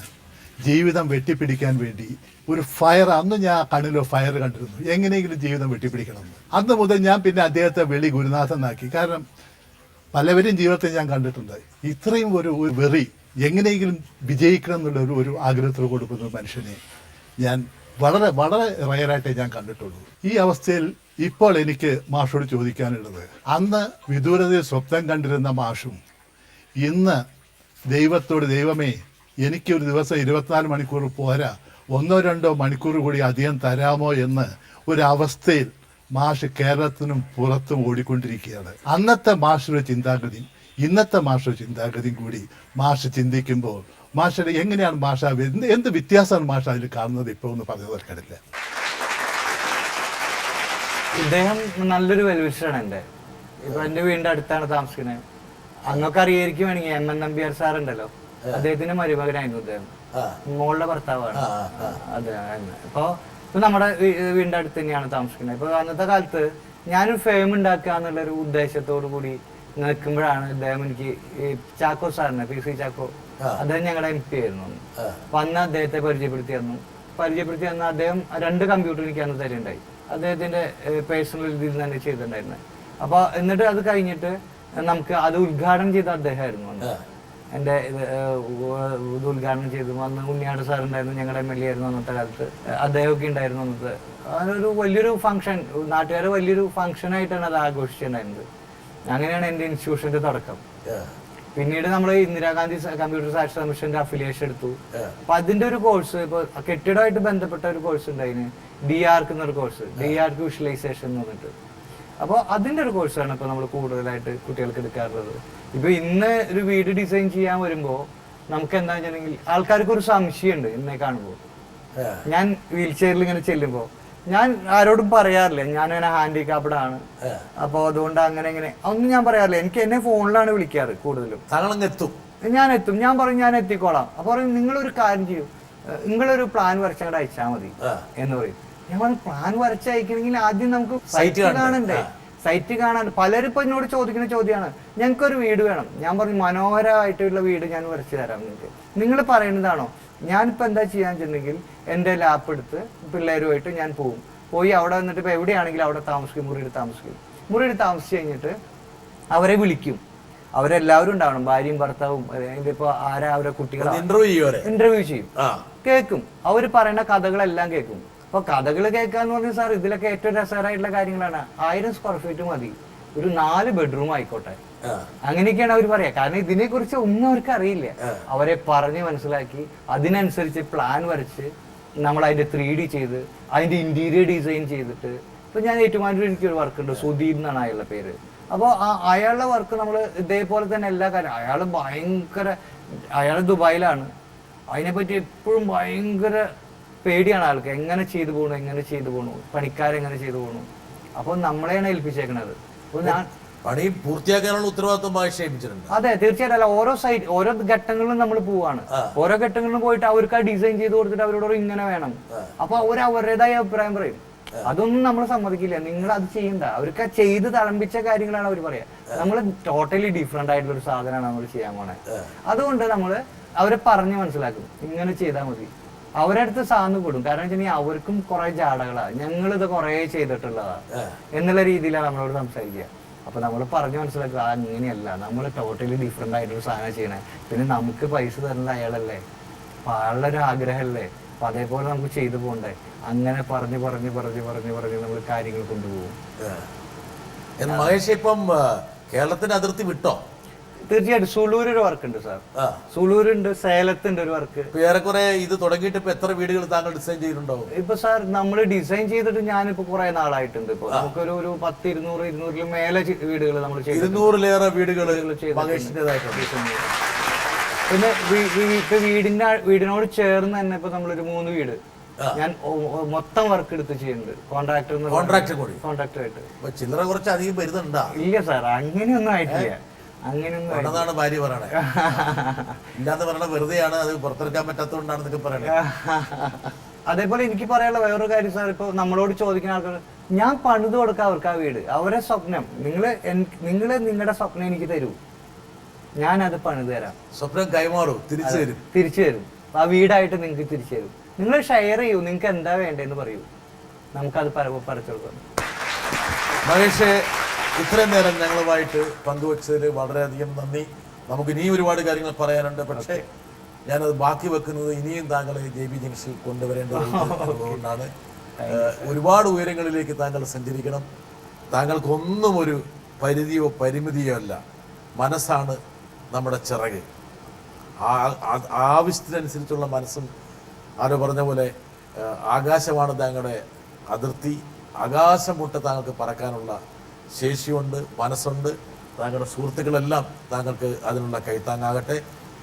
ജീവിതം വെട്ടിപ്പിടിക്കാൻ വേണ്ടി ഒരു ഫയർ, അന്ന് ഞാൻ കണ്ണിലോ ഫയർ കണ്ടിരുന്നു, എങ്ങനെയെങ്കിലും ജീവിതം വെട്ടിപ്പിടിക്കണമെന്ന്. അന്ന് മുതൽ ഞാൻ പിന്നെ അദ്ദേഹത്തെ വെളി ഗുരുനാഥനാക്കി. കാരണം പലവരും ജീവിതത്തിൽ ഞാൻ കണ്ടിട്ടുണ്ട്, ഇത്രയും ഒരു വെറി, എങ്ങനെയെങ്കിലും വിജയിക്കണം എന്നുള്ള ഒരു ആഗ്രഹത്തിൽ കൊടുക്കുന്ന മനുഷ്യനെ ഞാൻ വളരെ വളരെ റയറായിട്ടേ ഞാൻ കണ്ടിട്ടുള്ളൂ. ഈ അവസ്ഥയിൽ ഇപ്പോൾ എനിക്ക് മാഷോട് ചോദിക്കാനുള്ളത്, അന്ന് വിദൂരതയിൽ സ്വപ്നം കണ്ടിരുന്ന മാഷും ഇന്ന് ദൈവത്തോട്, ദൈവമേ എനിക്കൊരു ദിവസം 24 മണിക്കൂർ പോരാ, 1-2 മണിക്കൂർ കൂടി അധികം തരാമോ എന്ന് ഒരവസ്ഥയിൽ മാഷ് കേരളത്തിനും പുറത്തും ഓടിക്കൊണ്ടിരിക്കുകയാണ്. അന്നത്തെ മാഷൊരു ചിന്താഗതി ഇന്നത്തെ മാഷൊരു ചിന്താഗതിയും കൂടി മാഷ് ചിന്തിക്കുമ്പോൾ മാഷയുടെ എങ്ങനെയാണ് മാഷ, എന്ത് വ്യത്യാസമാണ് മാഷ അതിൽ കാണുന്നത് ഇപ്പോൾ ഒന്ന് പറഞ്ഞു തീർക്കാനില്ല. ഇദ്ദേഹം നല്ലൊരു വെൽവിഷറാണ്. ഇപ്പൊ എന്റെ വീടിന്റെ അടുത്താണ് താമസിക്കുന്നത്. അന്നൊക്കെ അറിയായിരിക്കും വേണമെങ്കിൽ MN നമ്പ്യാർ സാർ ഉണ്ടല്ലോ, അദ്ദേഹത്തിന്റെ മരുമകനായിരുന്നു അദ്ദേഹം, മോളുടെ ഭർത്താവാണ്. അതെ. ഇപ്പൊ നമ്മുടെ വീടിന്റെ അടുത്ത് തന്നെയാണ് താമസിക്കുന്നത്. ഇപ്പൊ അന്നത്തെ കാലത്ത് ഞാനൊരു ഫെയിം ഉണ്ടാക്കുക എന്നുള്ളൊരു ഉദ്ദേശത്തോടു കൂടി നിൽക്കുമ്പോഴാണ് ഇദ്ദേഹം എനിക്ക് ചാക്കോ സാറിനെ, PC ചാക്കോ, അദ്ദേഹം ഞങ്ങളുടെ MP ആയിരുന്നു. അപ്പൊ അന്ന് അദ്ദേഹത്തെ പരിചയപ്പെടുത്തി തന്നു. അദ്ദേഹം 2 കമ്പ്യൂട്ടർ എനിക്ക് അന്ന് തരുന്നുണ്ടായി. അദ്ദേഹത്തിന്റെ പേഴ്സണൽ ഇതിൽ തന്നെ ചെയ്തിട്ടുണ്ടായിരുന്നത്. അപ്പൊ എന്നിട്ട് അത് കഴിഞ്ഞിട്ട് നമുക്ക് അത് ഉദ്ഘാടനം ചെയ്ത അദ്ദേഹമായിരുന്നു അന്ന്. എൻ്റെ ഇത് ഉദ്ഘാടനം ചെയ്തു. അന്ന് ഉണ്ണിയാട് സാർ ഉണ്ടായിരുന്നു, ഞങ്ങളുടെ MLA ആയിരുന്നു അന്നത്തെ കാലത്ത്. അദ്ദേഹമൊക്കെ ഉണ്ടായിരുന്നു അന്നത്തെ. അതൊരു വലിയൊരു ഫംഗ്ഷൻ, നാട്ടുകാരെ വലിയൊരു ഫംഗ്ഷനായിട്ടാണ് അത് ആഘോഷിച്ചിട്ടുണ്ടായിരുന്നത്. അങ്ങനെയാണ് എൻ്റെ ഇൻസ്റ്റിറ്റ്യൂഷന്റെ തുടക്കം. പിന്നീട് നമ്മൾ ഇന്ദിരാഗാന്ധി കമ്പ്യൂട്ടർ സാക്ഷരതാ മിഷന്റെ അഫിലിയേഷൻ എടുത്തു. അപ്പൊ അതിന്റെ ഒരു കോഴ്സ്, ഇപ്പൊ കെട്ടിടമായിട്ട് ബന്ധപ്പെട്ട ഒരു കോഴ്സ് ഉണ്ടായിന്, DRC എന്നൊരു കോഴ്സ്, DRC വിഷ്വലൈസേഷൻ എന്ന് പറഞ്ഞിട്ട്. അപ്പോൾ അതിന്റെ ഒരു കോഴ്സാണ് ഇപ്പൊ നമ്മൾ കൂടുതലായിട്ട് കുട്ടികൾക്ക് എടുക്കാറുള്ളത്. ഇപ്പൊ ഇന്ന് ഒരു വീട് ഡിസൈൻ ചെയ്യാൻ വരുമ്പോ നമുക്ക് എന്താ വെച്ചിട്ടുണ്ടെങ്കിൽ ആൾക്കാർക്ക് ഒരു സംശയമുണ്ട്. എന്നെ കാണുമ്പോൾ ഞാൻ വീൽ ചെയറിൽ ഇങ്ങനെ ചെല്ലുമ്പോ ഞാൻ ആരോടും പറയാറില്ല ഞാൻ അങ്ങനെ ഹാൻഡികാപ്ഡാണ്, അപ്പൊ അതുകൊണ്ട് അങ്ങനെ ഇങ്ങനെ ഒന്നും ഞാൻ പറയാറില്ല. എനിക്ക് എന്നെ ഫോണിലാണ് വിളിക്കാറ് കൂടുതലും. ഞാൻ എത്തും, ഞാൻ പറയും ഞാൻ എത്തിക്കോളാം. അപ്പൊ പറയും നിങ്ങളൊരു കാര്യം ചെയ്യും, നിങ്ങളൊരു പ്ലാൻ വരച്ചങ്ങോട്ട് അയച്ചാൽ മതി എന്ന് പറയും. ഞാൻ പറഞ്ഞു പ്ലാൻ വരച്ചയക്കണമെങ്കിൽ ആദ്യം നമുക്ക് സൈറ്റ് കാണണ്ടേ, സൈറ്റ് കാണാൻ. പലരും ഇപ്പൊ എന്നോട് ചോദിക്കുന്ന ചോദ്യമാണ്, ഞങ്ങൾക്കൊരു വീട് വേണം. ഞാൻ പറഞ്ഞു മനോഹരമായിട്ടുള്ള വീട് ഞാൻ വരച്ചു തരാം നിങ്ങൾക്ക്. നിങ്ങൾ പറയുന്നതാണോ? ഞാനിപ്പോൾ എന്താ ചെയ്യാന്ന് വെച്ചിട്ടുണ്ടെങ്കിൽ എൻ്റെ ലാപ്പ് എടുത്ത് പിള്ളേരുമായിട്ട് ഞാൻ പോയി അവിടെ വന്നിട്ട് ഇപ്പോൾ എവിടെയാണെങ്കിലും അവിടെ താമസിക്കും, മുറിയിൽ താമസിച്ച് കഴിഞ്ഞിട്ട് അവരെ വിളിക്കും. അവരെല്ലാവരും ഉണ്ടാവണം, ഭാര്യയും ഭർത്താവും. അതിൻ്റെ ഇപ്പോൾ ആരാ അവരെ കുട്ടികളെ ഇന്റർവ്യൂ ചെയ്യും, കേൾക്കും. അവർ പറയുന്ന കഥകളെല്ലാം കേൾക്കും. അപ്പൊ കഥകൾ കേൾക്കാന്ന് പറഞ്ഞാൽ സാർ ഇതിലൊക്കെ ഏറ്റവും രസകരമായിട്ടുള്ള കാര്യങ്ങളാണ്. 1000 സ്ക്വയർ ഫീറ്റ് മതി, ഒരു 4 ബെഡ്റൂം ആയിക്കോട്ടെ, അങ്ങനെയൊക്കെയാണ് അവർ പറയാ. കാരണം ഇതിനെ കുറിച്ച് ഒന്നും അവർക്ക് അറിയില്ല. അവരെ പറഞ്ഞ് മനസ്സിലാക്കി അതിനനുസരിച്ച് പ്ലാൻ വരച്ച് നമ്മൾ അതിന്റെ 3D ചെയ്ത് അതിന്റെ ഇന്റീരിയർ ഡിസൈൻ ചെയ്തിട്ട്. ഇപ്പൊ ഞാൻ ഏറ്റുമാനൂർ എനിക്കൊരു വർക്ക് ഉണ്ട്, സുധീർ എന്നാണ് അയാളുടെ പേര്. അപ്പോൾ അയാളുടെ വർക്ക് നമ്മൾ ഇതേപോലെ തന്നെ എല്ലാ കാര്യം. അയാൾ ദുബായിലാണ്. അതിനെപ്പറ്റി എപ്പോഴും ഭയങ്കര പേടിയാണ് ആൾക്ക്, എങ്ങനെ ചെയ്തു പോകണു, പണിക്കാരെങ്ങനെ ചെയ്തു പോകണു. അപ്പോൾ നമ്മളെയാണ് ഏൽപ്പിച്ചേക്കണത്. അപ്പോൾ ഞാൻ പണി പൂർത്തിയാക്കാനുള്ള ഉത്തരവാദിത്വം ഏൽപ്പിച്ചിട്ടുണ്ട്. അതെ, തീർച്ചയായിട്ടും. അല്ല, ഓരോ ഘട്ടങ്ങളിലും നമ്മൾ പോവാണ്. ഓരോ ഘട്ടങ്ങളിലും പോയിട്ട് അവർക്ക് ആ ഡിസൈൻ ചെയ്ത് കൊടുത്തിട്ട് അവരോട് ഇങ്ങനെ വേണം. അപ്പൊ അവർ അവരുടേതായ അഭിപ്രായം പറയും. അതൊന്നും നമ്മൾ സമ്മതിക്കില്ല. നിങ്ങൾ അത് ചെയ്യണ്ട. അവർക്ക് ആ ചെയ്ത് തഴമ്പിച്ച കാര്യങ്ങളാണ് അവർ പറയാ. നമ്മൾ ടോട്ടലി ഡിഫറെന്റ് ആയിട്ടുള്ള ഒരു സാധനമാണ് നമ്മൾ ചെയ്യാൻ പോണേ. അതുകൊണ്ട് നമ്മൾ അവരെ പറഞ്ഞ് മനസ്സിലാക്കും, ഇങ്ങനെ ചെയ്താൽ മതി. അവരടുത്ത് സാധനം കൊടുക്കും. കാരണം വെച്ചാൽ അവർക്കും കുറെ ജാടകളാ, ഞങ്ങളിത് കുറെ ചെയ്തിട്ടുള്ളതാ എന്നുള്ള രീതിയിലാണ് നമ്മളോട് സംസാരിക്കുക. അപ്പൊ നമ്മൾ പറഞ്ഞു മനസ്സിലാക്കുക, അങ്ങനെയല്ല, നമ്മൾ ടോട്ടലി ഡിഫറെന്റ് ആയിട്ടൊരു സാധനം ചെയ്യണേ. പിന്നെ നമുക്ക് പൈസ തരുന്നത് അയാളല്ലേ, അപ്പൊ അയാളുടെ ഒരു ആഗ്രഹമല്ലേ, അപ്പൊ അതേപോലെ നമുക്ക് ചെയ്തു പോകണ്ടേ. അങ്ങനെ പറഞ്ഞ് പറഞ്ഞ് പറഞ്ഞ് പറഞ്ഞ് പറഞ്ഞ് നമ്മൾ കാര്യങ്ങൾ കൊണ്ടുപോകും. മഹേഷ് ഇപ്പം കേരളത്തിന്റെ അതിർത്തി വിട്ടോ? തീർച്ചയായിട്ടും സുളൂർ ഒരു വർക്ക് ഉണ്ട് സാർ. സുളൂരുണ്ട്, സേലത്തുണ്ട് ഒരു വർക്ക്. ഏറെക്കുറെ ഇത് തുടങ്ങിയിട്ട് ഇപ്പൊ എത്ര വീടുകൾ താങ്കൾ ഡിസൈൻ ചെയ്തിട്ടുണ്ടാവും? ഇപ്പൊ സാർ നമ്മൾ ഡിസൈൻ ചെയ്തിട്ട് ഞാനിപ്പോ കുറെ നാളായിട്ടുണ്ട്. ഇപ്പൊ നമുക്കൊരു 100-200 മേലെ വീടുകൾ നമ്മൾ 200-ലേറെ വീടുകൾ മഹേഷിന്റേതായിട്ടുണ്ട്. പിന്നെ ഇപ്പൊ വീടിനോട് ചേർന്ന് തന്നെ ഇപ്പൊ നമ്മളൊരു 3 വീട് ഞാൻ മൊത്തം വർക്ക് എടുത്ത് ചെയ്യുന്നുണ്ട്. കോൺട്രാക്ടറായിട്ട്. ചില്ലറ കുറച്ച് അധികം വരുന്നുണ്ടാ? ഇല്ല സാർ, അങ്ങനെയൊന്നും ആയിട്ടില്ല. അങ്ങനെയൊന്നും ഭാര്യ പറയണേ. ഇല്ലാതെ പറയണ വെറുതെയാണ്, അത് പുറത്തെടുക്കാൻ പറ്റാത്തതുകൊണ്ടാണ് ഇതൊക്കെ പറയണേ. അതേപോലെ എനിക്ക് പറയാനുള്ള വേറൊരു കാര്യം സാർ, ഇപ്പൊ നമ്മളോട് ചോദിക്കുന്ന ആൾക്കാർ, ഞാൻ പണിത് കൊടുക്കാം അവർക്ക് ആ വീട്, അവരെ സ്വപ്നം നിങ്ങള് നിങ്ങളുടെ സ്വപ്നം എനിക്ക് തരൂ, ഞാനത് പണിത് തരാം. സ്വപ്നം കൈമാറും, തിരിച്ചു തരും. ആ വീടായിട്ട് നിങ്ങൾക്ക് തിരിച്ചു തരും. നിങ്ങൾ ഷെയർ ചെയ്യൂ, നിങ്ങൾക്ക് എന്താ വേണ്ടതെന്ന് പറയൂ, നമുക്കത് പറിച്ചു കൊടുക്കാം. മഹേഷ്, ഇത്രയും നേരം ഞങ്ങളുമായിട്ട് പങ്കുവച്ചതിൽ വളരെയധികം നന്ദി. നമുക്ക് ഇനിയും ഒരുപാട് കാര്യങ്ങൾ പറയാനുണ്ട്, പക്ഷേ ഞാനത് ബാക്കി വെക്കുന്നത് ഇനിയും താങ്കളെ JB ജംഗ്ഷനിൽ കൊണ്ടുവരേണ്ടതുകൊണ്ടാണ്. ഒരുപാട് ഉയരങ്ങളിലേക്ക് താങ്കൾ സഞ്ചരിക്കണം. താങ്കൾക്കൊന്നും ഒരു പരിധിയോ പരിമിതിയോ അല്ല, മനസ്സാണ് നമ്മുടെ ചിറക്. ആവശ്യത്തിനനുസരിച്ചുള്ള മനസ്സും, ആരോ പറഞ്ഞ പോലെ ആകാശമാണ് താങ്കളുടെ അതിർത്തി. ആകാശം മുട്ട താങ്കൾക്ക് പറക്കാനുള്ള ശേഷിയുണ്ട്, മനസ്സുണ്ട്. താങ്കളുടെ സുഹൃത്തുക്കളെല്ലാം താങ്കൾക്ക് അതിനുള്ള കൈത്താങ്ങാകട്ടെ.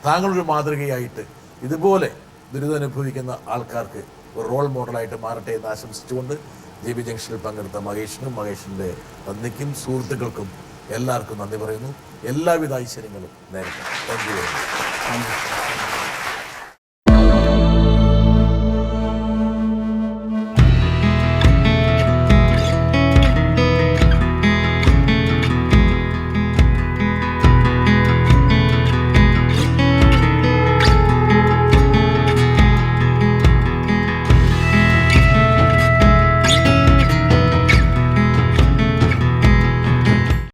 താങ്കളൊരു മാതൃകയായിട്ട് ഇതുപോലെ ദുരിതമനുഭവിക്കുന്ന ആൾക്കാർക്ക് ഒരു റോൾ മോഡലായിട്ട് മാറട്ടെ എന്ന് ആശംസിച്ചുകൊണ്ട് JB ജംഗ്ഷനിൽ പങ്കെടുത്ത മഹേഷിനും മഹേഷിൻ്റെ പത്നിക്കും സുഹൃത്തുക്കൾക്കും എല്ലാവർക്കും നന്ദി പറയുന്നു. എല്ലാവിധ ഐശ്വര്യങ്ങളും നേരത്തെ. Thank you.